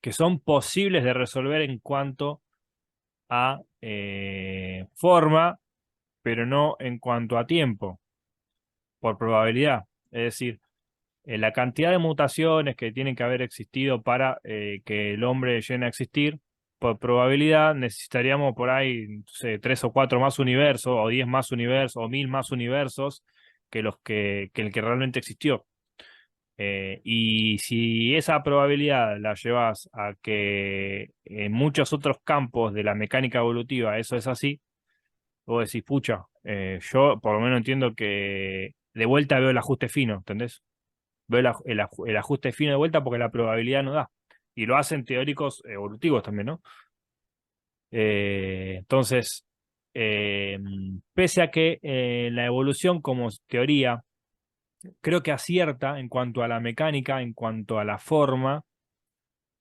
que son posibles de resolver en cuanto a forma, pero no en cuanto a tiempo, por probabilidad. Es decir, la cantidad de mutaciones que tienen que haber existido para que el hombre llegue a existir, por probabilidad necesitaríamos por ahí, no sé, 3 o 4 más universos, o 10 más universos, o 1000 más universos que el que realmente existió. Y si esa probabilidad la llevas a que en muchos otros campos de la mecánica evolutiva eso es así, vos decís, pucha, yo por lo menos entiendo que de vuelta veo el ajuste fino, ¿entendés? Veo el ajuste fino de vuelta porque la probabilidad no da. Y lo hacen teóricos evolutivos también, ¿no? Entonces, eh, pese a que la evolución como teoría creo que acierta en cuanto a la mecánica, en cuanto a la forma,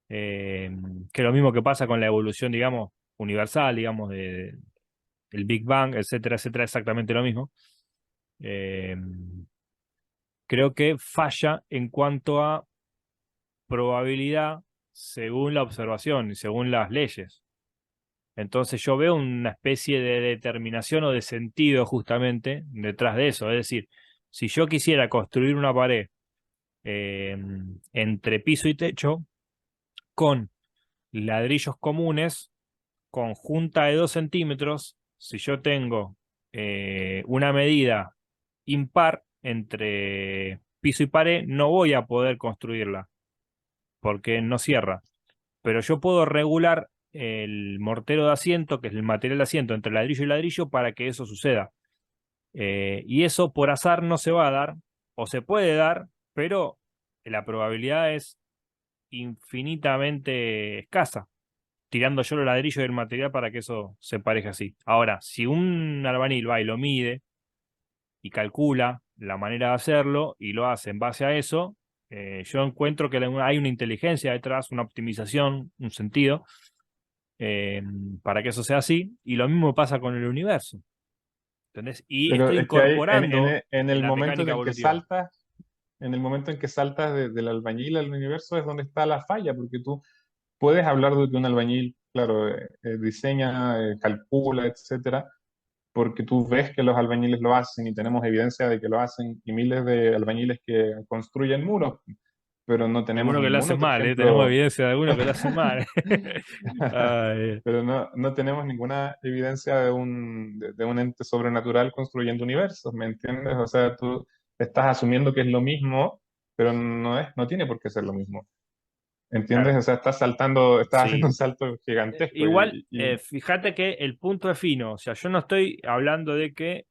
eh, que lo mismo que pasa con la evolución, digamos, universal, digamos, el Big Bang, etcétera, etcétera, exactamente lo mismo. Eh, Creo que falla en cuanto a probabilidad según la observación y según las leyes. Entonces yo veo una especie de determinación o de sentido justamente detrás de eso. Es decir, si yo quisiera construir una pared eh, entre piso y techo con ladrillos comunes, con junta de 2 centímetros, si yo tengo una medida impar entre piso y pared, no voy a poder construirla porque no cierra. Pero yo puedo regular el mortero de asiento, que es el material de asiento entre ladrillo y ladrillo, para que eso suceda. Y eso por azar no se va a dar, o se puede dar, pero la probabilidad es infinitamente escasa, tirando yo los ladrillos del material para que eso se pareje así. Ahora, si un albañil va y lo mide y calcula la manera de hacerlo y lo hace en base a eso, yo encuentro que hay una inteligencia detrás, una optimización, un sentido, eh, para que eso sea así, y lo mismo pasa con el universo. ¿Entendés? Y
Pero
estoy
es que hay,
incorporando
en
en
el
la
momento
mecánica
en el que
evolutiva.
saltas, en el momento en que saltas del albañil al universo es donde está la falla, porque tú puedes hablar de que un albañil, claro, diseña, calcula, etcétera, porque tú ves que los albañiles lo hacen y tenemos evidencia de que lo hacen y miles de albañiles que construyen muros, pero no tenemos
Algunos que lo
ningún
hacen
otro
mal, ¿eh? Tenemos
ejemplo.
evidencia de algunos que lo hacen mal. Ay,
Pero no tenemos ninguna evidencia de un ente sobrenatural construyendo universos, ¿me entiendes? O sea, tú estás asumiendo que es lo mismo, pero no tiene por qué ser lo mismo, ¿entiendes?
claro,
O sea, estás saltando, estás haciendo
sí.
un salto gigantesco
Igual,
y
fíjate que el punto es fino. O sea, yo no estoy hablando de que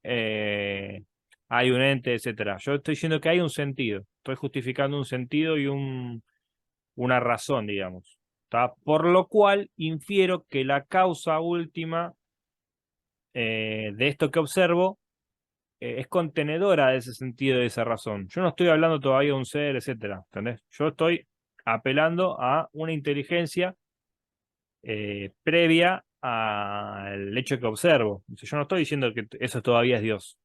hay un ente, etcétera. Yo estoy diciendo que hay un sentido. Estoy justificando un sentido y una razón, digamos. ¿Tá? Por lo cual infiero que la causa última de esto que observo es contenedora de ese sentido, de esa razón. Yo no estoy hablando todavía de un ser, etcétera, ¿entendés? Yo estoy apelando a una inteligencia previa al hecho que observo. O sea, yo no estoy diciendo que eso todavía es Dios.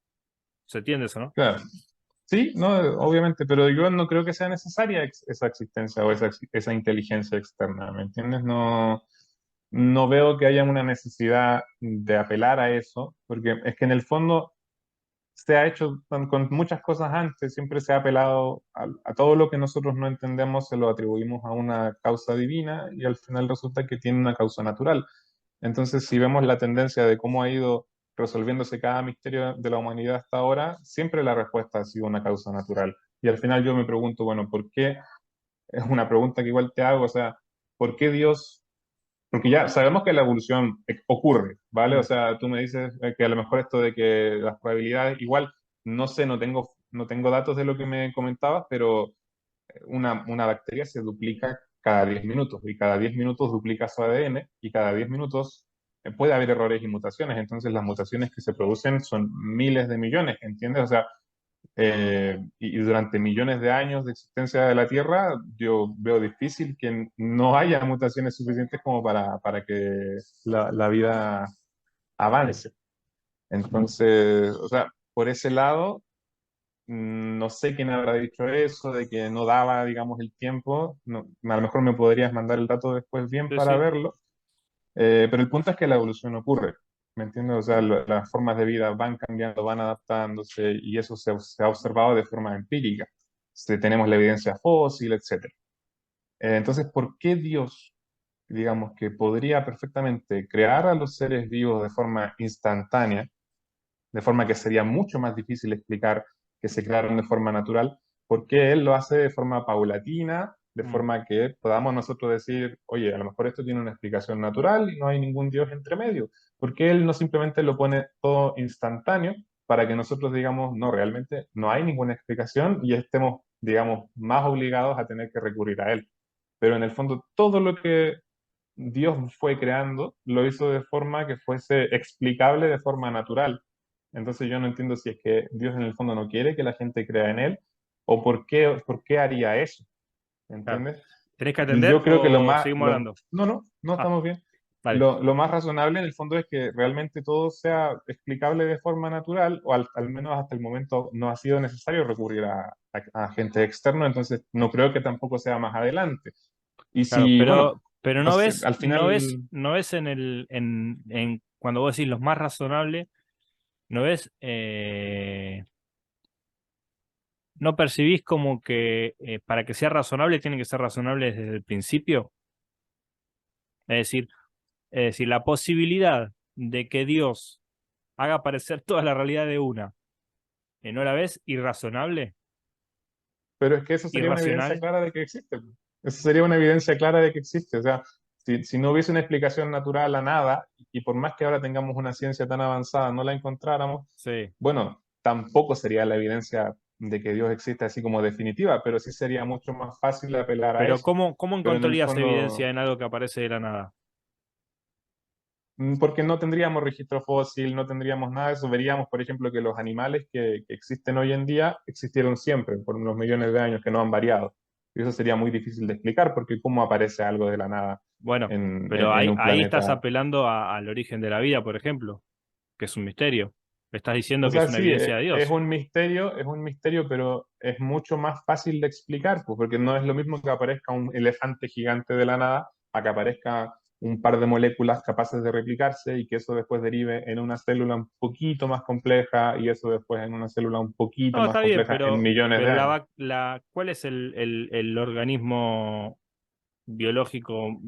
¿Se entiende eso, no?
claro, sí, no, obviamente, pero yo no creo que sea necesaria esa existencia o esa inteligencia externa, ¿me entiendes? No veo que haya una necesidad de apelar a eso, porque es que en el fondo se ha hecho con muchas cosas antes, siempre se ha apelado a todo lo que nosotros no entendemos, se lo atribuimos a una causa divina y al final resulta que tiene una causa natural. Entonces, si vemos la tendencia de cómo ha ido resolviéndose cada misterio de la humanidad hasta ahora, siempre la respuesta ha sido una causa natural. Y al final yo me pregunto, bueno, ¿por qué? Es una pregunta que igual te hago, o sea, ¿por qué Dios? Porque ya sabemos que la evolución ocurre, ¿vale? O
Mm.
sea, tú me dices que a lo mejor esto de que las probabilidades, igual, no sé, no tengo datos de lo que me comentabas, pero una bacteria se duplica cada 10 minutos y cada 10 minutos duplica su ADN y cada 10 minutos puede haber errores y mutaciones. Entonces, las mutaciones que se producen son miles de millones, ¿entiendes? O sea, y durante millones de años de existencia de la Tierra, yo veo difícil que no haya mutaciones suficientes como para que la vida avance. Entonces, o sea, por ese lado, no sé quién habrá dicho eso, de que no daba, digamos, el tiempo. No, a lo mejor me podrías mandar el dato después bien
Sí,
para
sí.
verlo. Pero el punto es que la evolución ocurre, ¿me entiendes? O sea, las formas de vida van cambiando, van adaptándose y eso se ha observado de forma empírica. Tenemos la evidencia fósil, etcétera. Entonces, ¿por qué Dios, digamos, que podría perfectamente crear a los seres vivos de forma instantánea, de forma que sería mucho más difícil explicar que se crearon de forma natural, porque él lo hace de forma paulatina, de
Mm,
forma que podamos nosotros decir, oye, a lo mejor esto tiene una explicación natural y no hay ningún Dios entre medio, porque él no simplemente lo pone todo instantáneo para que nosotros digamos, no, realmente no hay ninguna explicación y estemos, digamos, más obligados a tener que recurrir a él. Pero en el fondo, todo lo que Dios fue creando, lo hizo de forma que fuese explicable de forma natural. Entonces yo no entiendo si es que Dios en el fondo no quiere que la gente crea en Él o por qué haría eso,
claro.
¿entiendes?
¿Tenés que atender
Yo creo que
o seguimos hablando?
no
Ah,
estamos bien.
vale.
Lo más razonable en el fondo es que realmente todo sea explicable de forma natural o al menos hasta el momento no ha sido necesario recurrir a agente externo, entonces no creo que tampoco sea más adelante. Y
Claro,
si, bueno,
pero
no sé, al final.
no ves cuando vos decís lo más razonable, no ves, no percibís como que para que sea razonable tiene que ser razonable desde el principio. Es decir, la posibilidad de que Dios haga aparecer toda la realidad de una, ¿no la ves irrazonable?
Pero es que eso sería una evidencia
Irracional.
clara de que existe. Eso sería una evidencia clara de que existe. O sea, Si no hubiese una explicación natural a nada, y por más que ahora tengamos una ciencia tan avanzada, no la encontráramos,
Sí.
bueno, tampoco sería la evidencia de que Dios existe así como definitiva, pero sí sería mucho más fácil apelar a
Pero
eso.
¿cómo
Pero en el
encontrarías
fondo,
evidencia en algo que aparece de la nada?
porque no tendríamos registro fósil, no tendríamos nada de eso. Veríamos, por ejemplo, que los animales que existen hoy en día existieron siempre, por unos millones de años que no han variado. Y eso sería muy difícil de explicar, porque ¿cómo aparece algo de la nada
Bueno,
en,
pero
en
ahí,
un
ahí estás
planeta?
apelando al origen de la vida, por ejemplo, que es un misterio. Estás diciendo
O
que es
sea,
una
sí,
evidencia de Dios.
es un misterio, pero es mucho más fácil de explicar, pues, porque no es lo mismo que aparezca un elefante gigante de la nada a que aparezca un par de moléculas capaces de replicarse y que eso después derive en una célula un poquito más compleja y eso después en una célula un poquito
No,
más
está bien,
compleja en millones de
pero
años.
¿cuál es el organismo biológico?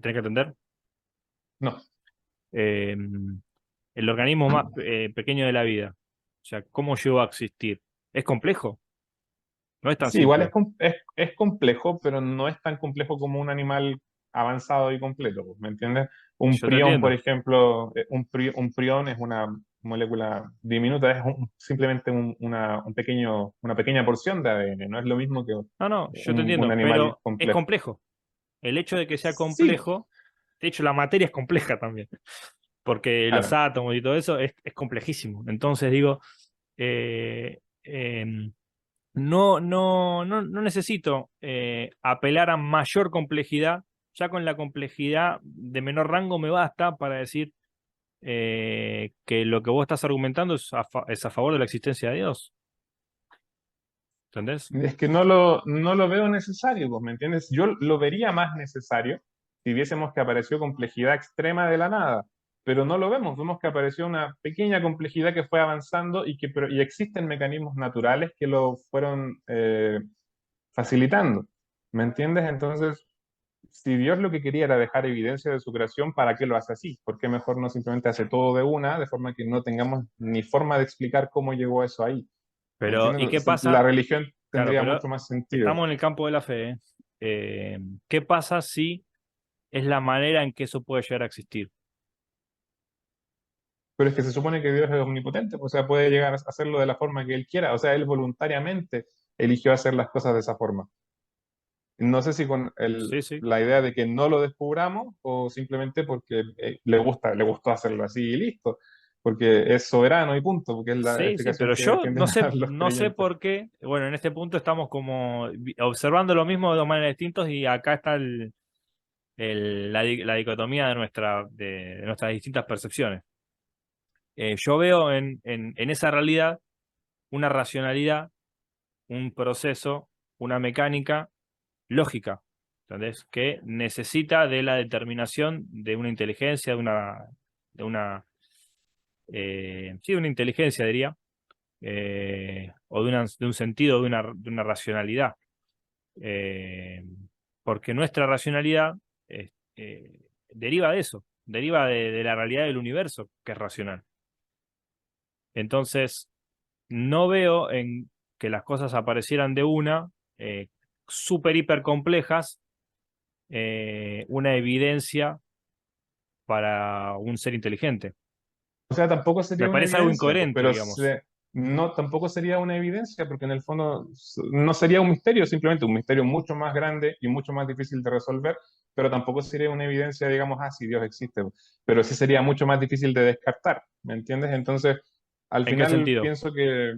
¿Tenés que entender?
No,
Eh, el organismo más pequeño de la vida. O sea, ¿cómo llegó a existir? ¿Es complejo? No es tan
sí, igual
simple.
es complejo, pero no es tan complejo como un animal avanzado y completo, pues, ¿me entiendes? Un
Yo te
prión, por
entiendo.
ejemplo, un prión es una molécula diminuta, es simplemente una pequeña porción de ADN, no es lo mismo que
No, no, yo te
un
entiendo,
animal
pero es
complejo.
complejo. El hecho de que sea
Sí,
complejo, de hecho, la materia es compleja también, porque los
claro.
átomos y todo eso es complejísimo. Entonces digo, no necesito apelar a mayor complejidad. Ya con la complejidad de menor rango me basta para decir que lo que vos estás argumentando es a favor de la existencia de Dios. ¿Entendés?
Es que no lo veo necesario, pues, ¿me entiendes? Yo lo vería más necesario si viésemos que apareció complejidad extrema de la nada, pero no lo vemos, vemos que apareció una pequeña complejidad que fue avanzando y existen mecanismos naturales que lo fueron facilitando, ¿me entiendes? Entonces, si Dios lo que quería era dejar evidencia de su creación, ¿para qué lo hace así? ¿Por qué mejor no simplemente hace todo de una, de forma que no tengamos ni forma de explicar cómo llegó eso ahí? ¿Me
Pero, ¿y qué
entiendes? La
pasa?
religión
Claro,
tendría
pero
mucho más sentido.
estamos en el campo de la fe. ¿Eh? ¿Qué pasa si es la manera en que eso puede llegar a existir?
Pero es que se supone que Dios es omnipotente, pues, o sea, puede llegar a hacerlo de la forma que Él quiera, o sea, Él voluntariamente eligió hacer las cosas de esa forma. No sé si con
Sí, sí.
la idea de que no lo descubramos o simplemente porque le gustó hacerlo así y listo, porque es soberano y punto, porque es la
Sí, sí,
explicación
pero
que
yo
defienden los
no sé
creyentes.
por qué. Bueno, en este punto estamos como observando lo mismo de dos maneras distintas y acá está la dicotomía de nuestras distintas percepciones. Yo veo en esa realidad una racionalidad, un proceso, una mecánica lógica, ¿entendés? Que necesita de la determinación de una inteligencia, de una, sí, de una inteligencia, diría, o de un sentido, de una racionalidad. Eh, Porque nuestra racionalidad deriva de eso, deriva de la realidad del universo, que es racional. Entonces, no veo en que las cosas aparecieran de una, súper hiper complejas, una evidencia para un ser inteligente.
O sea, tampoco
Me
sería una
parece algo
evidencia, pues,
incoherente, digamos.
no, tampoco sería una evidencia, porque en el fondo no sería un misterio, simplemente un misterio mucho más grande y mucho más difícil de resolver, pero tampoco sería una evidencia, digamos, si Dios existe, pues, pero sí sería mucho más difícil de descartar, ¿me entiendes? Entonces, al
¿En qué
final
sentido?
pienso que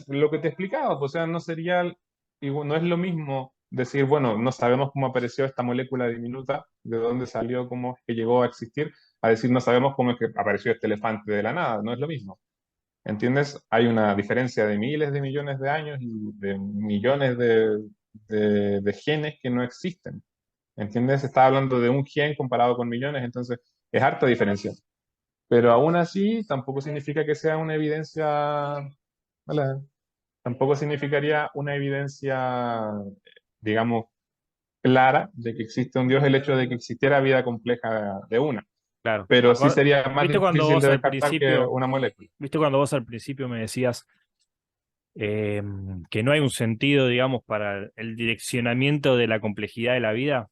lo que te he explicado, pues, o sea, no sería, no es lo mismo decir, bueno, no sabemos cómo apareció esta molécula diminuta, de dónde salió, cómo es que llegó a existir, a decir no sabemos cómo es que apareció este elefante de la nada, no es lo mismo. ¿Entiendes? Hay una diferencia de miles de millones de años y de millones de genes que no existen. ¿Entiendes? Está hablando de un gen comparado con millones, entonces es harta diferencia. Pero aún así, tampoco significa que sea una evidencia, ¿vale? Tampoco significaría una evidencia, digamos, clara de que existe un Dios el hecho de que existiera vida compleja de una.
Claro.
Pero sí sería más
¿Viste cuando
difícil
vos
de
al
descartar que
principio,
una molécula.
viste cuando vos al principio me decías eh, que no hay un sentido, digamos, para el direccionamiento de la complejidad de la vida?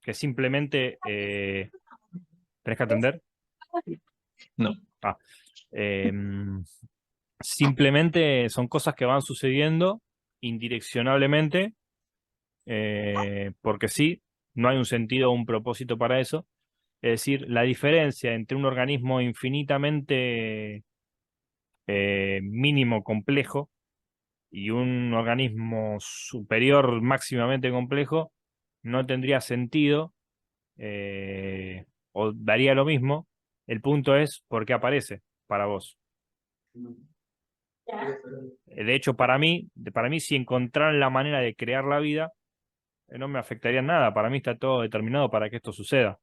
que simplemente tenés que atender.
No.
Ah, em, simplemente son cosas que van sucediendo indireccionablemente, porque sí, no hay un sentido o un propósito para eso. Es decir, la diferencia entre un organismo infinitamente mínimo complejo y un organismo superior máximamente complejo no tendría sentido, o daría lo mismo. El punto es por qué aparece para vos. De hecho, para mí, si encontraran la manera de crear la vida, no me afectaría en nada. Para mí está todo determinado para que esto suceda.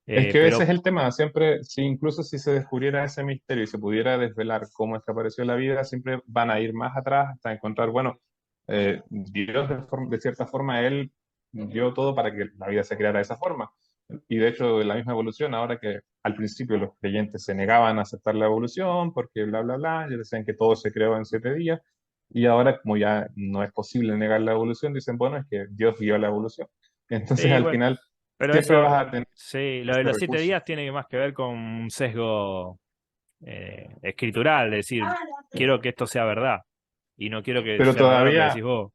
Es que ese
Pero
es el tema, siempre, si incluso si se descubriera ese misterio y se pudiera desvelar cómo es que apareció la vida, siempre van a ir más atrás hasta encontrar, bueno, Dios de cierta forma, Él dio todo para que la vida se creara de esa forma. Y de hecho, la misma evolución, ahora que al principio los creyentes se negaban a aceptar la evolución porque bla, bla, bla, y decían que todo se creó en 7 días, y ahora como ya no es posible negar la evolución, dicen, bueno, es que Dios guió la evolución. Entonces
sí,
al
bueno,
final
pero
siempre
eso,
vas a tener
sí, lo de
ese
los 7 días
recurso.
tiene más que ver con un sesgo escritural, es decir, quiero que esto sea verdad y no quiero que
Pero
sea verdad lo que decís
todavía,
vos.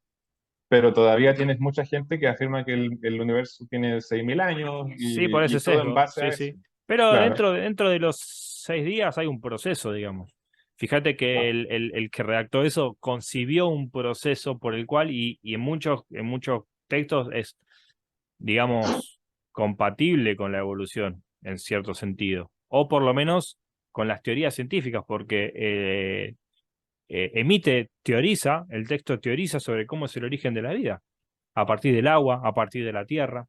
pero todavía tienes mucha gente que afirma que el universo tiene 6.000 años
Sí, por ese
y todo en
sesgo,
base a
sí,
eso.
sí. Pero
Claro.
dentro de los 6 días hay un proceso, digamos. Fíjate que el que redactó eso concibió un proceso por el cual, y en muchos textos es, digamos, compatible con la evolución, en cierto sentido. O por lo menos con las teorías científicas, porque teoriza, el texto teoriza sobre cómo es el origen de la vida, a partir del agua, a partir de la tierra.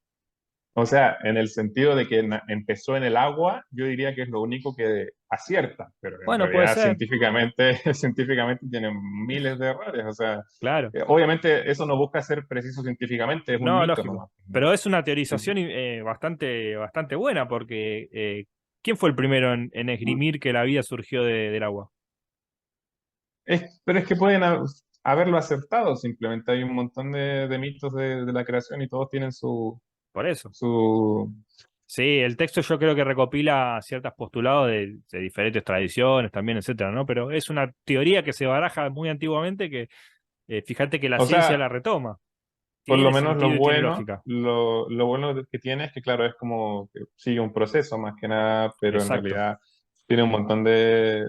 O sea, en el sentido de que empezó en el agua, yo diría que es lo único que acierta, pero en
Bueno, puede
realidad
ser,
científicamente, científicamente tienen miles de errores. O sea,
claro.
obviamente eso no busca ser preciso científicamente, es un
No,
mito
lógico.
nomás.
Pero es una
Sí.
teorización bastante, bastante buena, porque ¿quién fue el primero en esgrimir que la vida surgió del agua?
Pero es que pueden haberlo acertado, simplemente hay un montón de mitos de la creación y todos tienen
Por eso.
su,
Sí, el texto yo creo que recopila ciertos postulados de diferentes tradiciones también, etcétera, ¿no? Pero es una teoría que se baraja muy antiguamente que, fíjate que la
o
ciencia
sea,
la retoma.
por lo
Tiene
menos
sentido y tiene lógica.
lo bueno que tiene es que, claro, es como que sigue un proceso más que nada, pero en
Exacto.
realidad tiene un montón de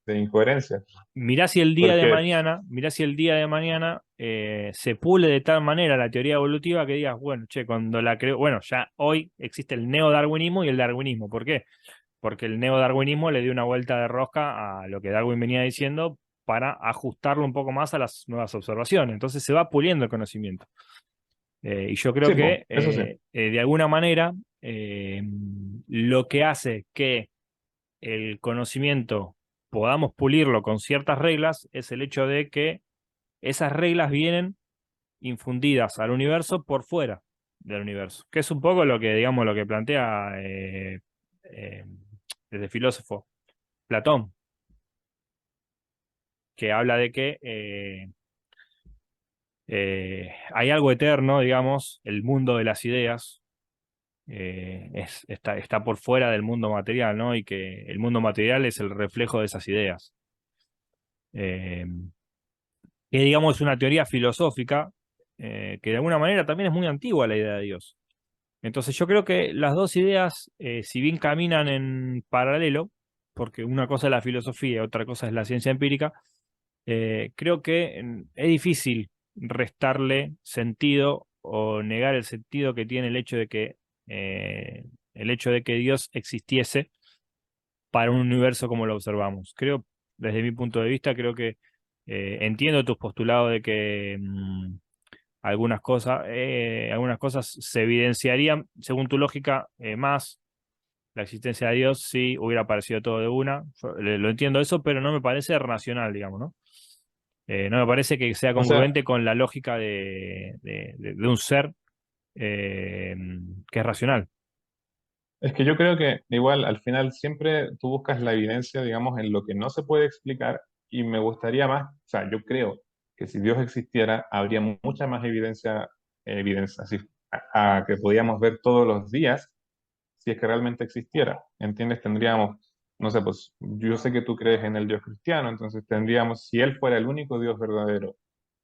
incoherencias. Porque,
Mirá si el día de mañana se pule de tal manera la teoría evolutiva que digas, bueno, che, cuando la creo, bueno, ya hoy existe el neodarwinismo y el darwinismo. ¿Por qué? Porque el neodarwinismo le dio una vuelta de rosca a lo que Darwin venía diciendo para ajustarlo un poco más a las nuevas observaciones. Entonces se va puliendo el conocimiento. Y yo creo
sí, pues,
que
eso sí.
de alguna manera lo que hace que el conocimiento podamos pulirlo con ciertas reglas es el hecho de que esas reglas vienen infundidas al universo por fuera del universo, que es un poco lo que, digamos, lo que plantea eh, desde filósofo Platón, que habla de que hay algo eterno, digamos, el mundo de las ideas. Está por fuera del mundo material, ¿no? Y que el mundo material es el reflejo de esas ideas. Eh, que digamos es una teoría filosófica que de alguna manera también es muy antigua la idea de Dios. Entonces yo creo que las dos ideas, si bien caminan en paralelo, porque una cosa es la filosofía y otra cosa es la ciencia empírica, creo que es difícil restarle sentido o negar el sentido que tiene eh, el hecho de que Dios existiese para un universo como lo observamos. Creo, desde mi punto de vista, creo que entiendo tus postulados de que algunas cosas se evidenciarían, según tu lógica, más la existencia de Dios si hubiera aparecido todo de una. Yo, lo entiendo eso, pero no me parece racional, digamos, ¿no? No me parece que sea
O sea,
congruente con la lógica de un ser eh, que es racional.
es que yo creo que igual al final siempre tú buscas la evidencia, digamos, en lo que no se puede explicar y me gustaría más, o sea, yo creo que si Dios existiera, habría mucha más evidencia, así, que podíamos ver todos los días si es que realmente existiera. ¿Entiendes? Tendríamos, no sé, pues yo sé que tú crees en el Dios cristiano, entonces tendríamos, si Él fuera el único Dios verdadero,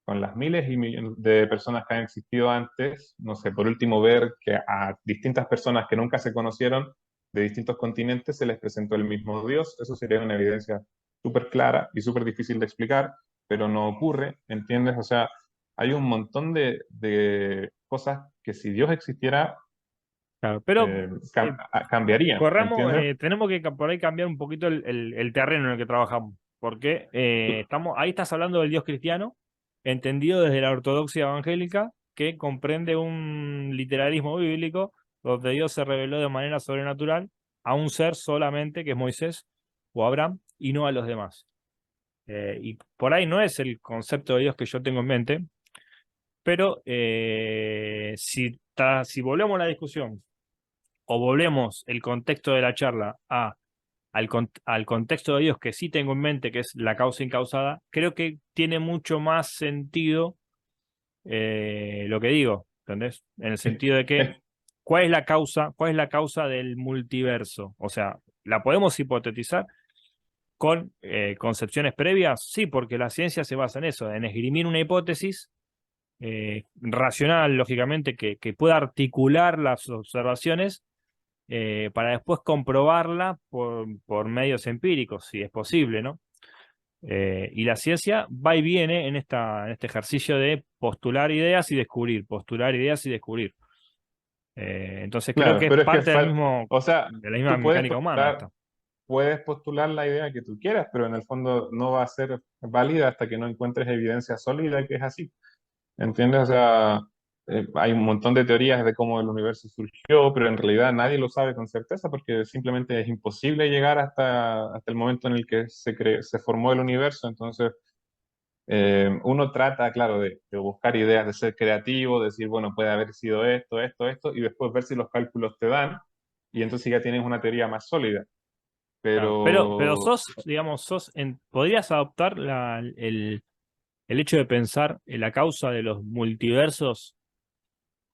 con las miles y millones de personas que han existido antes, no sé, por último ver que a distintas personas que nunca se conocieron de distintos continentes se les presentó el mismo Dios, eso sería una evidencia súper clara y súper difícil de explicar, pero no ocurre, ¿entiendes? O sea, hay un montón de cosas que si Dios existiera,
Claro, pero eh,
cambiarían,
corramos,
¿entiendes?
tenemos que por ahí cambiar un poquito el terreno en el que trabajamos, porque ahí estás hablando del Dios cristiano, entendido desde la ortodoxia evangélica, que comprende un literalismo bíblico donde Dios se reveló de manera sobrenatural a un ser solamente, que es Moisés o Abraham, y no a los demás. Y por ahí no es el concepto de Dios que yo tengo en mente, pero si volvemos a la discusión o volvemos el contexto de la charla al contexto de Dios que sí tengo en mente, que es la causa incausada, creo que tiene mucho más sentido lo que digo, ¿entendés? En el
Es-
sentido de que,
es-
¿cuál es la causa del multiverso? O sea, ¿la podemos hipotetizar con concepciones previas? Sí, porque la ciencia se basa en eso, en esgrimir una hipótesis racional, lógicamente, que pueda articular las observaciones para después comprobarla por medios empíricos, si es posible, ¿no? Y la ciencia va y viene en este ejercicio de postular ideas y descubrir, postular ideas y descubrir. Entonces creo
claro,
que es
pero es que,
parte del mismo,
o sea,
de la misma
tú
mecánica humana esta.
puedes postular la idea que tú quieras, pero en el fondo no va a ser válida hasta que no encuentres evidencia sólida que es así. ¿Entiendes? O sea, hay un montón de teorías de cómo el universo surgió, pero en realidad nadie lo sabe con certeza porque simplemente es imposible llegar hasta el momento en el que se formó el universo. Entonces, uno trata, claro, de buscar ideas, de ser creativo, de decir, bueno, puede haber sido esto, esto, esto, y después ver si los cálculos te dan, y entonces ya tienes una teoría más sólida.
Claro, pero
Pero
digamos, podrías adoptar el hecho de pensar en la causa de los multiversos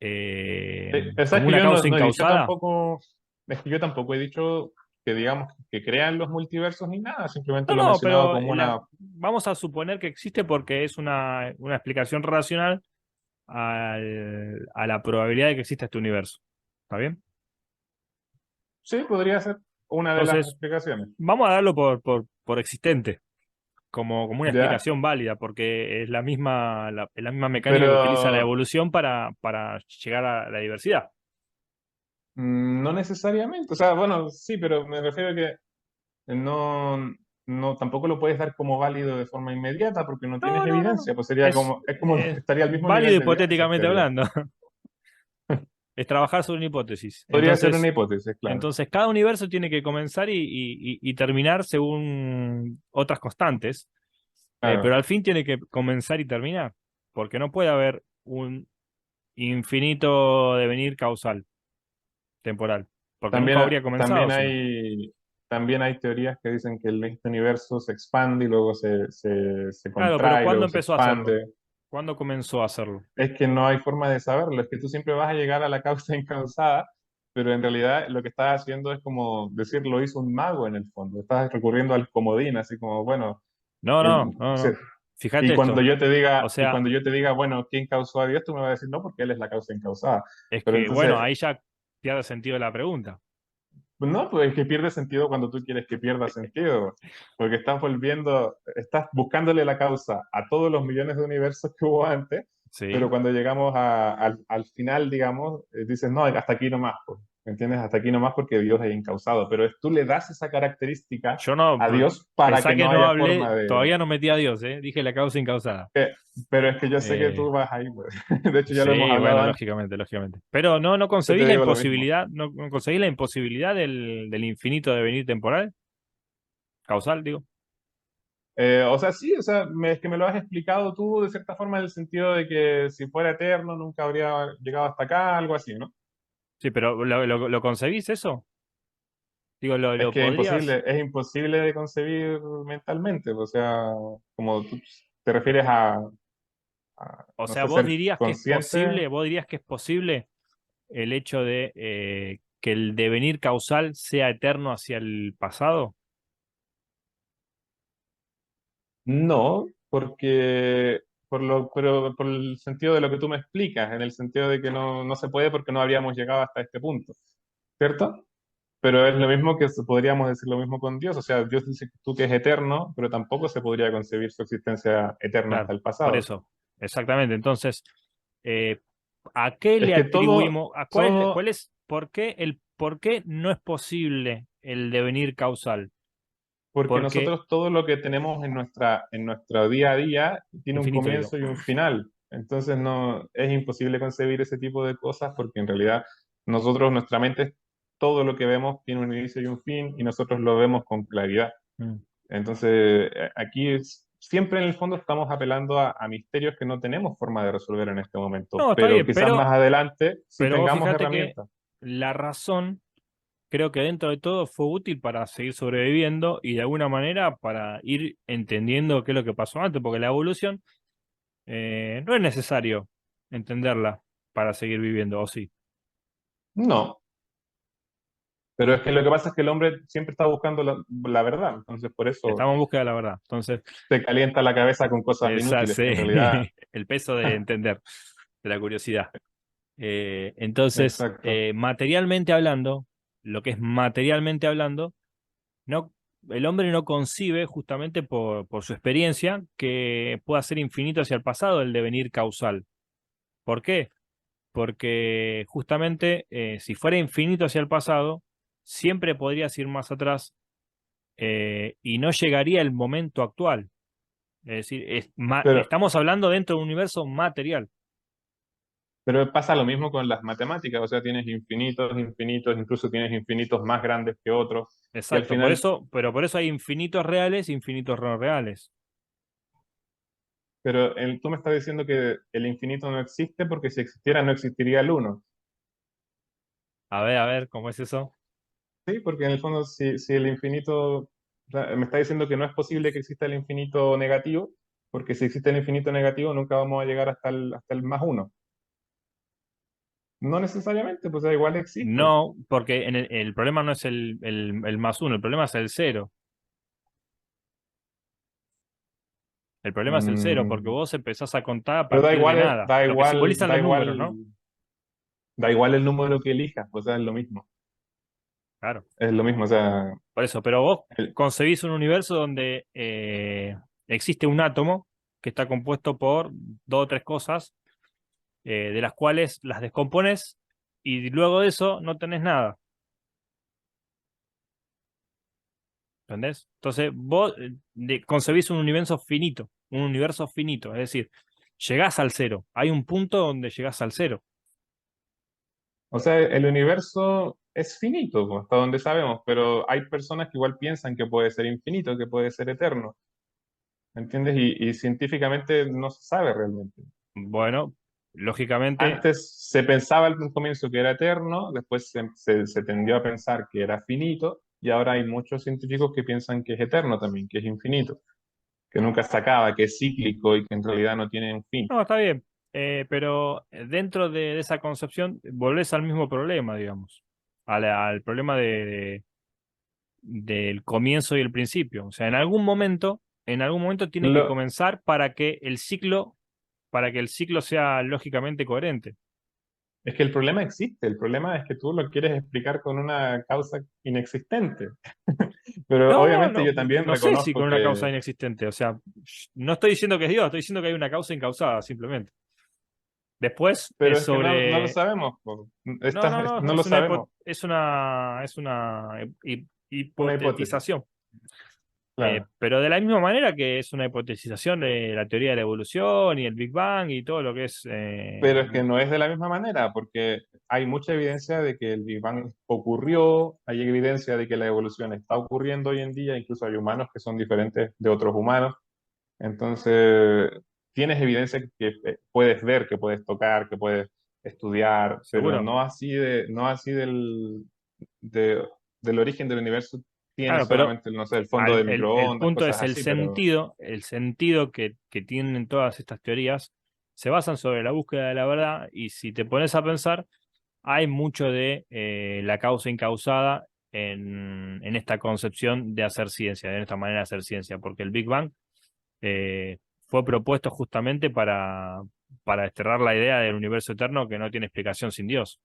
esa es
como
que
una
yo
causa
no he dicho
incausada.
tampoco, es que yo tampoco he dicho que digamos que crean los multiversos ni nada, simplemente
No,
lo he
no,
mencionado
pero
como una...
vamos a suponer que existe porque es una explicación racional a la probabilidad de que exista este universo. ¿Está bien?
Sí, podría ser una de las
Entonces,
explicaciones.
vamos a darlo por existente, como una
¿Ya?
explicación válida, porque es es la misma mecánica que utiliza la
Pero
evolución para llegar a la diversidad.
no necesariamente, o sea, bueno, sí, pero me refiero a que no, no, tampoco lo puedes dar como válido de forma inmediata porque no tienes
No, no, no, no.
evidencia, pues sería como, es como,
Es
estaría al mismo
válido
nivel de Dios, eso
hipotéticamente
sería.
hablando. Es trabajar sobre una hipótesis.
Podría ser una hipótesis, claro.
Entonces, cada universo tiene que comenzar y terminar según otras constantes, pero
Claro.
al fin tiene que comenzar y terminar, porque no puede haber un infinito devenir causal, temporal, porque nunca
También,
habría comenzado, sino.
también hay teorías que dicen que este universo se expande y luego se
Claro, pero
contrae y
¿cuándo
luego se
empezó a hacerlo?
expande.
¿Cuándo comenzó a hacerlo?
Es que no hay forma de saberlo, es que tú siempre vas a llegar a la causa incausada, pero en realidad lo que estás haciendo es como decir lo hizo un mago en el fondo. Estás recurriendo al comodín, así como, bueno,
No,
él-
no, no,
se-
no. Fíjate esto. O
y
sea,
cuando yo te diga, bueno, ¿quién causó a Dios? Tú me vas a decir, no, porque él es la causa incausada.
es
Pero
que, bueno,
entonces,
ahí ya pierde sentido la pregunta.
no, pues es que pierde sentido cuando tú quieres que pierda sentido, porque estás buscándole la causa a todos los millones de universos que hubo antes, pero
Sí.
cuando llegamos al final, digamos, dices, no, hasta aquí nomás, pues, ¿me entiendes? Hasta aquí nomás porque Dios es incausado, pero tú le das esa característica
Yo no,
a Dios para
pensá
que
que
no
no
haya
hablé,
forma de...
todavía no metí a Dios, ¿eh? Dije la causa incausada.
eh, pero es que yo sé que
Eh,
tú vas ahí, pues. De hecho, ya lo hemos
sí,
hablado
bueno,
antes,
lógicamente, lógicamente. Pero no
yo te
concebís la
digo lo mismo.
imposibilidad, no concebís la imposibilidad del infinito devenir temporal, causal, digo.
O sea, sí, o sea, es que me lo has explicado tú de cierta forma en el sentido de que si fuera eterno nunca habría llegado hasta acá, algo así, ¿no?
Sí, pero ¿lo concebís eso? Digo,
Es
¿lo
que
podrías?
es imposible de concebir mentalmente, o sea, como tú te refieres
O
no
sea,
sé, ser consciente,
vos dirías que es posible el hecho de que el devenir causal sea eterno hacia el pasado?
No, porque pero por el sentido de lo que tú me explicas, en el sentido de que no se puede porque no habríamos llegado hasta este punto, ¿cierto? Pero es lo mismo que podríamos decir lo mismo con Dios. O sea, Dios dice tú que es eterno, pero tampoco se podría concebir su existencia eterna hasta
Claro,
el
por
pasado.
eso, exactamente. Entonces, eh, ¿a qué
Es
le
que todo,
atribuimos?
todo,
Cuál es, por qué no es posible el devenir causal?
porque
Porque
nosotros todo lo que tenemos en nuestro día a día tiene un
infinito, digo.
comienzo y un final. Entonces no es imposible concebir ese tipo de cosas porque en realidad nosotros, nuestra mente, todo lo que vemos tiene un inicio y un fin y nosotros lo vemos con claridad.
Mm.
Entonces, aquí siempre en el fondo estamos apelando a misterios que no tenemos forma de resolver en este momento,
No, está
pero
bien,
quizás más adelante sí
pero vos
tengamos
fíjate que
herramientas.
la razón, creo que dentro de todo fue útil para seguir sobreviviendo y de alguna manera para ir entendiendo qué es lo que pasó antes, porque la evolución no es necesario entenderla para seguir viviendo, ¿o sí?
No, pero es que lo que pasa es que el hombre siempre está buscando la verdad, entonces por eso
Estamos en búsqueda de la verdad. Entonces,
se calienta la cabeza con cosas
esa
inútiles, que en
sí,
realidad,
el peso de entender, de la curiosidad. Entonces,
exacto.
materialmente hablando, lo que es materialmente hablando, no, el hombre no concibe, justamente por su experiencia, que pueda ser infinito hacia el pasado el devenir causal. ¿Por qué? Porque justamente si fuera infinito hacia el pasado, siempre podrías ir más atrás y no llegaría el momento actual. Es decir,
Pero,
estamos hablando dentro de un universo material.
pero pasa lo mismo con las matemáticas, o sea, tienes infinitos, infinitos, incluso tienes infinitos más grandes que otros, y al
Exacto,
final,
pero por eso hay infinitos reales e infinitos no reales.
pero tú me estás diciendo que el infinito no existe porque si existiera no existiría el uno.
A ver, ¿cómo es eso?
Sí, porque en el fondo, si el infinito, o sea, me está diciendo que no es posible que exista el infinito negativo, porque si existe el infinito negativo nunca vamos a llegar hasta el más uno. No necesariamente, pues igual existe.
No, porque el problema no es el más uno, el problema es el cero. El problema es el cero, porque
Mm,
vos empezás a contar a
pero
partir de nada, lo que simbolizan los
da igual,
números, ¿no?
da igual el número que elijas, pues es lo mismo.
Claro,
Es lo mismo, o sea,
por eso, pero vos
el-
concebís un universo donde existe un átomo que está compuesto por dos o tres cosas, de las cuales las descompones y luego de eso no tenés nada. ¿Entendés? Entonces, vos concebís un universo finito, es decir, llegás al cero. Hay un punto donde llegás al cero.
o sea, el universo es finito, pues, hasta donde sabemos, pero hay personas que igual piensan que puede ser infinito, que puede ser eterno. ¿Entiendes? Y científicamente no se sabe realmente.
Bueno, lógicamente,
Antes se pensaba al comienzo que era eterno, después se tendió a pensar que era finito, y ahora hay muchos científicos que piensan que es eterno también, que es infinito, que nunca se acaba, que es cíclico y que en realidad no tiene un fin.
no, está bien. Pero dentro de esa concepción volvés al mismo problema, digamos, al problema del comienzo y el principio. O sea, en algún momento tiene que
Lo,
comenzar para que el ciclo sea lógicamente coherente.
es que el problema existe, el problema es que tú lo quieres explicar con una causa inexistente, pero
No,
obviamente
no,
yo también
no sé si
reconozco
con una causa
que,
inexistente. O sea, no estoy diciendo que es Dios, estoy diciendo que hay una causa incausada, simplemente. Después
pero
es
es que no lo
sobre.
sabemos, po.
No, no, no,
No lo sabemos,
es una
una hipótesis,
hipotetización.
claro.
Pero de la misma manera que es una hipotetización de la teoría de la evolución y el Big Bang y todo lo que es.
Pero es que no es de la misma manera, porque hay mucha evidencia de que el Big Bang ocurrió, hay evidencia de que la evolución está ocurriendo hoy en día, incluso hay humanos que son diferentes de otros humanos. Entonces, tienes evidencia que puedes ver, que puedes tocar, que puedes estudiar, pero
Seguro.
no así de- del origen del universo, tienes
Claro, pero
solamente, no sé, el fondo de
el
microondas,
punto
cosas
es
así, pero
el sentido que tienen todas estas teorías se basan sobre la búsqueda de la verdad y si te pones a pensar,
hay mucho de la causa incausada en esta concepción de hacer ciencia, en esta manera de hacer ciencia, porque el Big Bang eh, fue propuesto justamente para desterrar la idea del universo eterno que no tiene explicación sin Dios.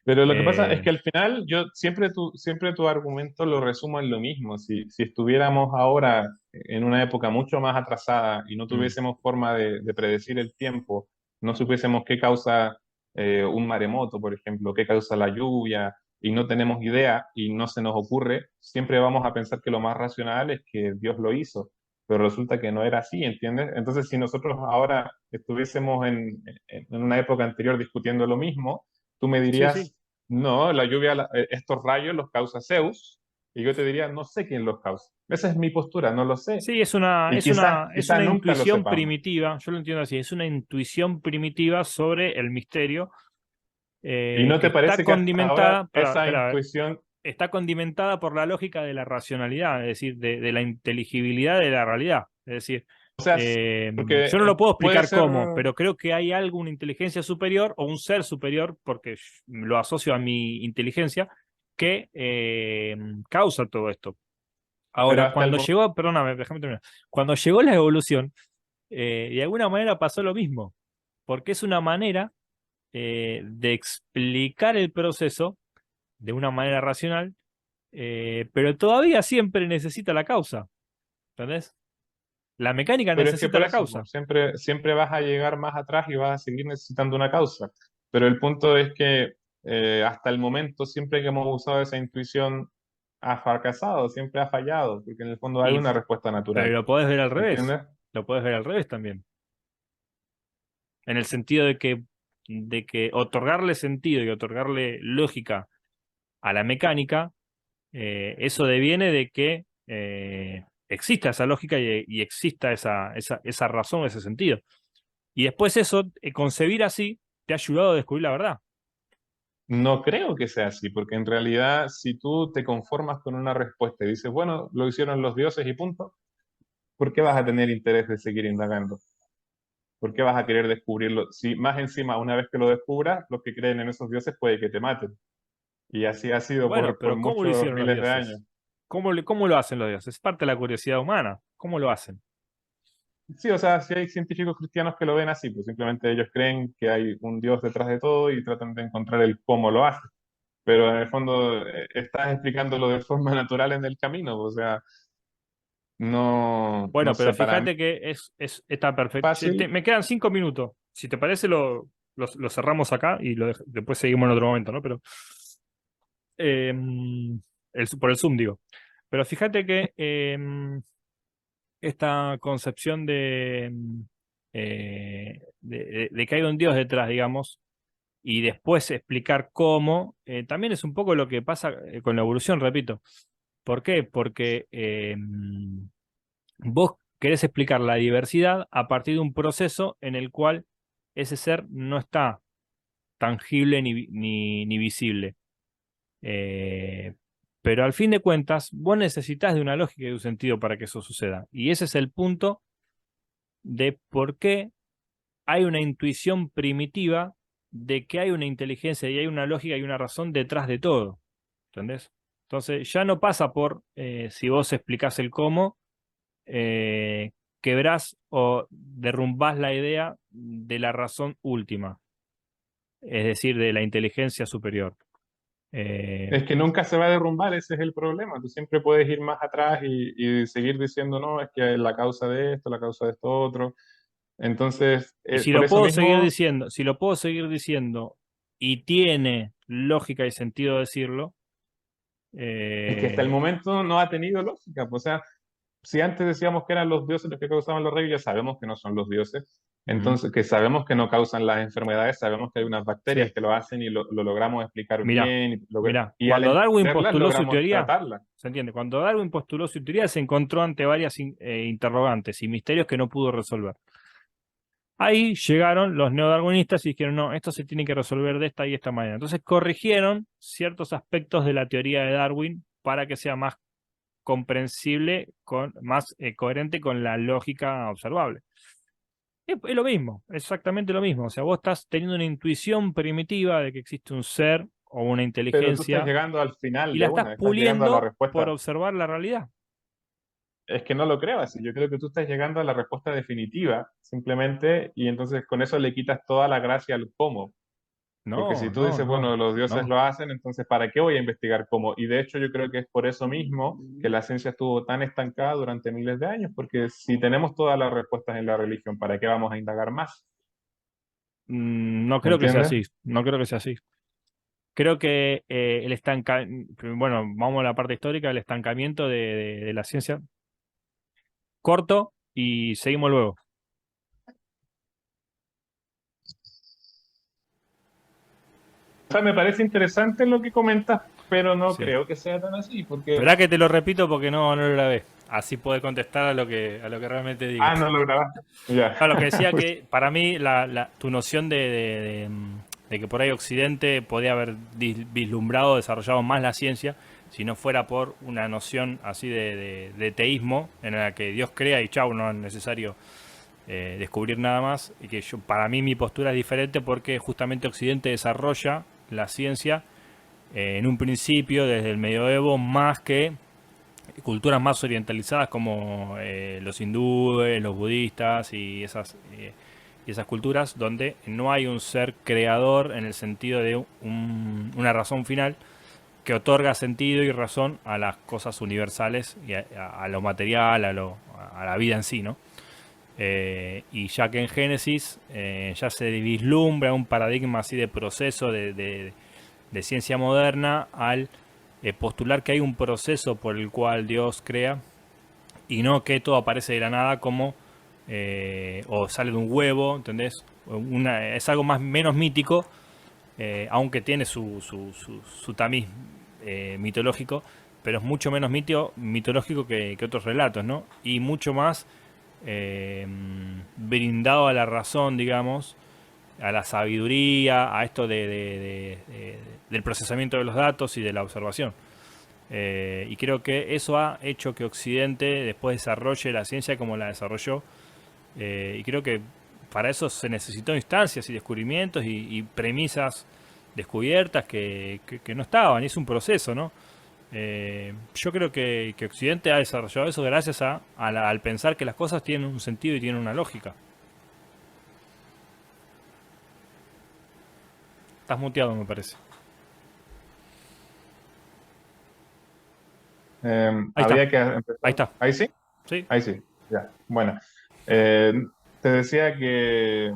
Pero lo que pasa es
Eh,
que al final yo siempre tu argumento lo resumo en lo mismo. Si estuviéramos ahora en una época mucho más atrasada y no
mm,
tuviésemos forma de predecir el tiempo, no supiésemos qué causa un maremoto, por ejemplo, qué causa la lluvia, y no tenemos idea y no se nos ocurre, siempre vamos a pensar que lo más racional es que Dios lo hizo, pero resulta que no era así, ¿entiendes? Entonces, si nosotros ahora estuviésemos en una época anterior discutiendo lo mismo, tú me
sí, sí.
dirías, no, la lluvia, estos rayos los causa Zeus, y yo te diría, no sé quién los causa. Esa es mi postura, no lo sé.
Sí, es una,
Y
es una, es
quizá
una
nunca lo
intuición
sepamos.
primitiva, yo lo entiendo así, es una intuición primitiva sobre el misterio
¿Y no
que
te
está
parece que hasta ahora
condimentada,
esa
espera,
intuición,
está condimentada por la lógica de la racionalidad, es decir, de la inteligibilidad de la realidad. Es decir,
o sea, porque
yo no lo puedo
puede
explicar
ser,
cómo, pero creo que hay algo, una inteligencia superior o un ser superior, porque lo asocio a mi inteligencia, que causa todo esto.
pero
Ahora,
hasta el
cuando
momento,
llegó, perdóname, déjame terminar. Cuando llegó la evolución, de alguna manera pasó lo mismo, porque es una manera de explicar el proceso de una manera racional, pero todavía siempre necesita la causa, ¿entendés? La mecánica
pero es que
necesita
por
la
eso,
causa.
pues, siempre vas a llegar más atrás y vas a seguir necesitando una causa. Pero el punto es que hasta el momento, siempre que hemos usado esa intuición, ha fracasado, siempre ha fallado, porque en el fondo hay
Y,
una respuesta
pero
natural.
lo podés ver al revés,
¿Entiendes?
lo podés ver al revés también, en el sentido de que otorgarle sentido y otorgarle lógica a la mecánica, eso deviene de que exista esa lógica y exista esa razón, ese sentido. Y después eso, concebir así, te ha ayudado a descubrir la verdad.
No creo que sea así, porque en realidad si tú te conformas con una respuesta y dices, bueno, lo hicieron los dioses y punto, ¿por qué vas a tener interés de seguir indagando? ¿Por qué vas a querer descubrirlo? Si más encima, una vez que lo descubras, los que creen en esos dioses puede que te maten. Y así ha sido
Bueno,
por
pero ¿cómo lo
muchos
hicieron los
miles de años.
dioses? ¿Cómo lo hacen los dioses? Es parte de la curiosidad humana. ¿Cómo lo hacen?
Sí, o sea, si hay científicos cristianos que lo ven así, pues simplemente ellos creen que hay un Dios detrás de todo y tratan de encontrar el cómo lo hace. Pero en el fondo estás explicándolo de forma natural en el camino, o sea, no
Bueno, pero
sé, para mí
fíjate que está perfecto.
fácil.
Me quedan 5 minutos. Si te parece, lo cerramos acá y después seguimos en otro momento, ¿no? Pero por el Zoom, digo. Pero fíjate que esta concepción de que hay un Dios detrás, digamos, y después explicar cómo, también es un poco lo que pasa con la evolución, repito. ¿Por qué? Porque vos querés explicar la diversidad a partir de un proceso en el cual ese ser no está tangible ni visible. Eh, pero al fin de cuentas, vos necesitas de una lógica y de un sentido para que eso suceda. Y ese es el punto de por qué hay una intuición primitiva de que hay una inteligencia y hay una lógica y una razón detrás de todo. ¿Entendés? Entonces ya no pasa por si vos explicás el cómo, eh, quebrás o derrumbás la idea de la razón última, es decir, de la inteligencia superior. Eh,
Es que nunca se va a derrumbar, ese es el problema. Tú siempre puedes ir más atrás y seguir diciendo, no, es que es la causa de esto, la causa de esto otro. Entonces,
y si
por
lo
eso
puedo seguir
mismo,
diciendo, si lo puedo seguir diciendo y tiene lógica y sentido decirlo,
es que hasta el
eh,
momento no ha tenido lógica. Pues, o sea, si antes decíamos que eran los dioses los que causaban los reyes, ya sabemos que no son los dioses.
ujú.
Entonces, que sabemos que no causan las enfermedades, sabemos que hay unas bacterias
Sí,
que lo hacen y lo logramos explicar
mirá,
bien
mirá,
y al
cuando Darwin
entenderlas
postuló su
logramos
teoría,
tratarlas.
¿se entiende? Cuando Darwin postuló su teoría se encontró ante varias interrogantes y misterios que no pudo resolver. Ahí llegaron los neodarwinistas y dijeron, no, esto se tiene que resolver de esta y esta manera. Entonces corrigieron ciertos aspectos de la teoría de Darwin para que sea más comprensible, más coherente con la lógica observable. Es lo mismo, exactamente lo mismo. O sea, vos estás teniendo una intuición primitiva de que existe un ser o una
Pero tú estás
inteligencia
llegando al final
y
de
la estás
una, estás llegando a la
puliendo por
respuesta.
observar la realidad.
Es que no lo creo así. Yo creo que tú estás llegando a la respuesta definitiva, simplemente, y entonces con eso le quitas toda la gracia al cómo. Porque si
No,
tú
no,
dices,
no,
bueno, los dioses
no.
lo hacen, entonces ¿para qué voy a investigar cómo? Y de hecho yo creo que es por eso mismo que la ciencia estuvo tan estancada durante miles de años, porque si tenemos todas las respuestas en la religión, ¿para qué vamos a indagar más?
No
¿Me
creo que sea
entiendes?
así. No creo que sea así. Creo que bueno, vamos a la parte histórica, el estancamiento de la ciencia. Corto y seguimos luego.
O sea, me parece interesante lo que comentas, pero no
Sí.
creo que sea tan así, porque...
Esperá que te lo repito porque no lo grabé. Así puedes contestar a lo que realmente digo.
Ah, no lo grabaste. Ya.
Claro, lo que decía que para mí tu noción de que por ahí Occidente podía haber vislumbrado, desarrollado más la ciencia, si no fuera por una noción así de teísmo, en la que Dios crea y chau, no es necesario descubrir nada más, y que para mí mi postura es diferente porque justamente Occidente desarrolla la ciencia en un principio, desde el medioevo, más que culturas más orientalizadas como los hindúes, los budistas y esas culturas donde no hay un ser creador en el sentido de una razón final que otorga sentido y razón a las cosas universales y a lo material, a la vida en sí, ¿no? Y ya que en Génesis ya se vislumbra un paradigma así de proceso de ciencia moderna al postular que hay un proceso por el cual Dios crea y no que todo aparece de la nada como o sale de un huevo, ¿entendés? Es algo menos mítico, aunque tiene su tamiz mitológico, pero es mucho menos mitológico que otros relatos, ¿no? Y mucho más brindado a la razón, digamos, a la sabiduría, a esto del procesamiento de los datos y de la observación. Y creo que eso ha hecho que Occidente después desarrolle la ciencia como la desarrolló. Y creo que para eso se necesitó instancias y descubrimientos y premisas descubiertas que no estaban. Y es un proceso, ¿no? Yo creo que Occidente ha desarrollado eso gracias al pensar que las cosas tienen un sentido y tienen una lógica. Estás muteado, me parece. Ahí está,
Había que
ahí
empezar.
está.
¿Ahí sí?
Sí,
Ahí sí, ya. Bueno, eh, te decía que,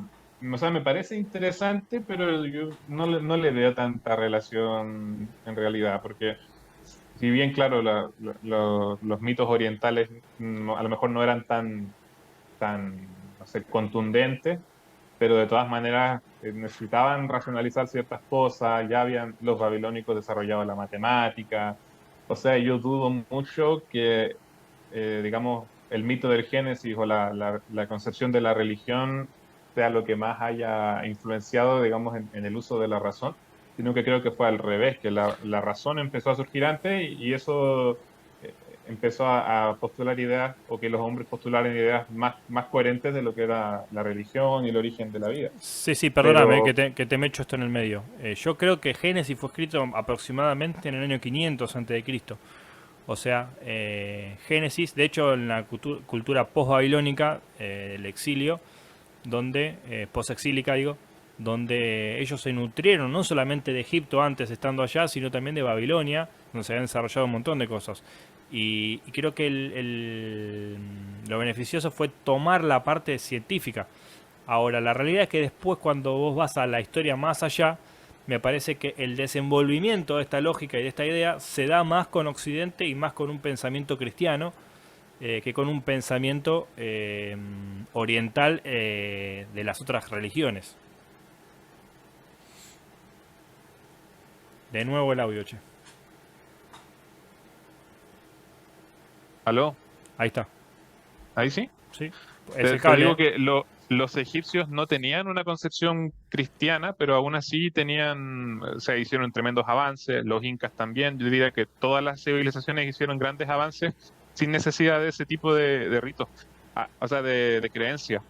o sea, me parece interesante, pero yo no le veo tanta relación en realidad, porque si bien, claro, los mitos orientales a lo mejor no eran no sé, contundentes, pero de todas maneras necesitaban racionalizar ciertas cosas, ya habían los babilónicos desarrollado la matemática, o sea, yo dudo mucho que, digamos, el mito del Génesis o la concepción de la religión sea lo que más haya influenciado, digamos, en el uso de la razón, sino que creo que fue al revés, que la razón empezó a surgir antes y eso eh, empezó a postular ideas o que los hombres postularan ideas más coherentes de lo que era la religión y el origen de la vida.
sí, sí, perdóname
Pero
que te me echo esto en el medio. Yo creo que Génesis fue escrito aproximadamente en el año 500 a.C. O sea, Génesis, de hecho, en la cultura post-babilónica, el exilio, post-exílica, digo, donde ellos se nutrieron no solamente de Egipto antes estando allá, sino también de Babilonia, donde se habían desarrollado un montón de cosas. Y creo que lo beneficioso fue tomar la parte científica. Ahora, la realidad es que después cuando vos vas a la historia más allá, me parece que el desenvolvimiento de esta lógica y de esta idea se da más con Occidente y más con un pensamiento cristiano que con un pensamiento oriental de las otras religiones. De nuevo el audio, che.
¿aló?
Ahí está.
¿Ahí sí?
¿Sí? Es el
Te
cable,
digo
¿eh?
que los egipcios no tenían una concepción cristiana, pero aún así tenían, o sea, hicieron tremendos avances, los incas también. Yo diría que todas las civilizaciones hicieron grandes avances sin necesidad de ese tipo de ritos, o sea, de creencias.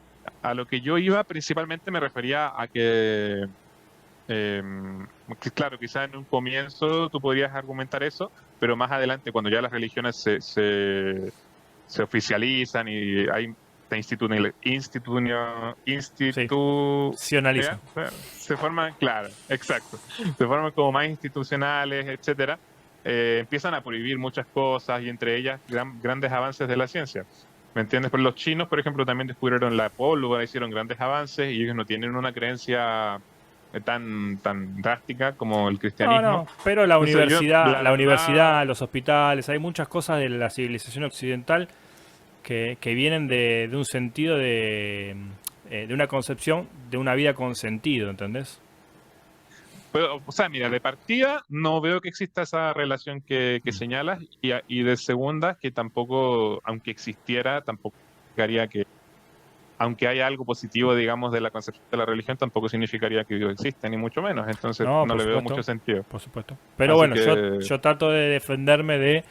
a lo que yo iba principalmente me refería a que claro, quizás en un comienzo tú podrías argumentar eso, pero más adelante, cuando ya las religiones se oficializan y hay se
Sí, sionaliza.
se forman, claro, exacto, se forman como más institucionales, etcétera, empiezan a prohibir muchas cosas y entre ellas grandes avances de la ciencia. ¿Me entiendes? Pero los chinos, por ejemplo, también descubrieron la pólvora, hicieron grandes avances y ellos no tienen una creencia tan drástica como el
No,
cristianismo.
no, pero la
Entonces yo,
universidad,
la verdad,
los hospitales, hay muchas cosas de la civilización occidental que vienen de un sentido de una concepción de una vida con sentido, ¿entendés?
pero, o sea, mira, de partida no veo que exista esa relación que
Mm.
señalas y de segunda que tampoco, aunque existiera, tampoco significaría que, aunque haya algo positivo, digamos, de la concepción de la religión, tampoco significaría que Dios existe, ni mucho menos. Entonces
No,
no
por
le veo mucho
supuesto,
sentido.
por supuesto. Pero
Así
bueno,
que,
yo trato de defenderme de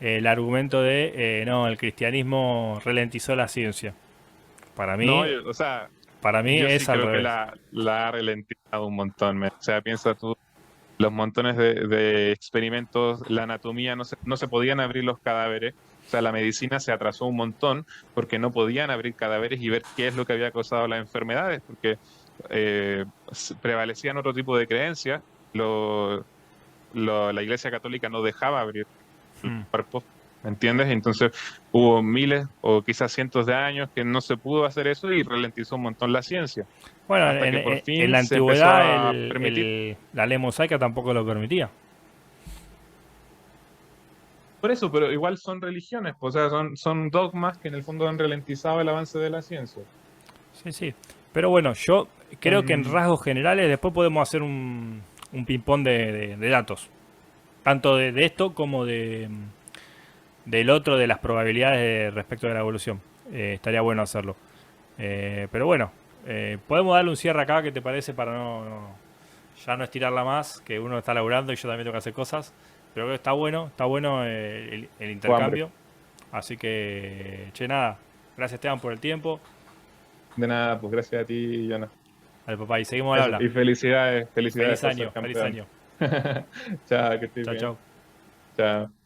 el argumento de no, el cristianismo ralentizó la ciencia. Para
no,
mí,
o sea,
para mí
yo sí
es al
creo que
revés.
la ha ralentizado un montón. O sea, piensa tú, los montones de experimentos, la anatomía, no se podían abrir los cadáveres. O sea, la medicina se atrasó un montón porque no podían abrir cadáveres y ver qué es lo que había causado las enfermedades, porque prevalecían otro tipo de creencias. La Iglesia Católica no dejaba abrir
Mm.
cuerpos, ¿me entiendes? Entonces hubo miles o quizás cientos de años que no se pudo hacer eso y ralentizó un montón la ciencia,
Bueno,
hasta que por
en
fin
la
se empezó
antigüedad
a permitir.
la ley mosaica tampoco lo permitía.
Por eso, pero igual son religiones, pues, o sea, son dogmas que en el fondo han ralentizado el avance de la ciencia.
Sí, sí. Pero bueno, yo creo que en
Son,
rasgos generales después podemos hacer un ping-pong de datos. Tanto de esto como del otro, de las probabilidades respecto de la evolución. Estaría bueno hacerlo. Pero bueno, podemos darle un cierre acá, ¿qué te parece? Para ya no estirarla más, que uno está laburando y yo también tengo que hacer cosas. Pero creo que está bueno el
o hambre.
intercambio. Así que, che, nada. Gracias, Esteban, por el tiempo.
De nada, pues gracias a ti, Jonas.
Al papá, y seguimos al
Eso,
habla.
y felicidades, felicidades
Feliz
por ser
año, feliz
campeón.
año.
Chao, que estés
Chao,
bien.
chao.
Chao.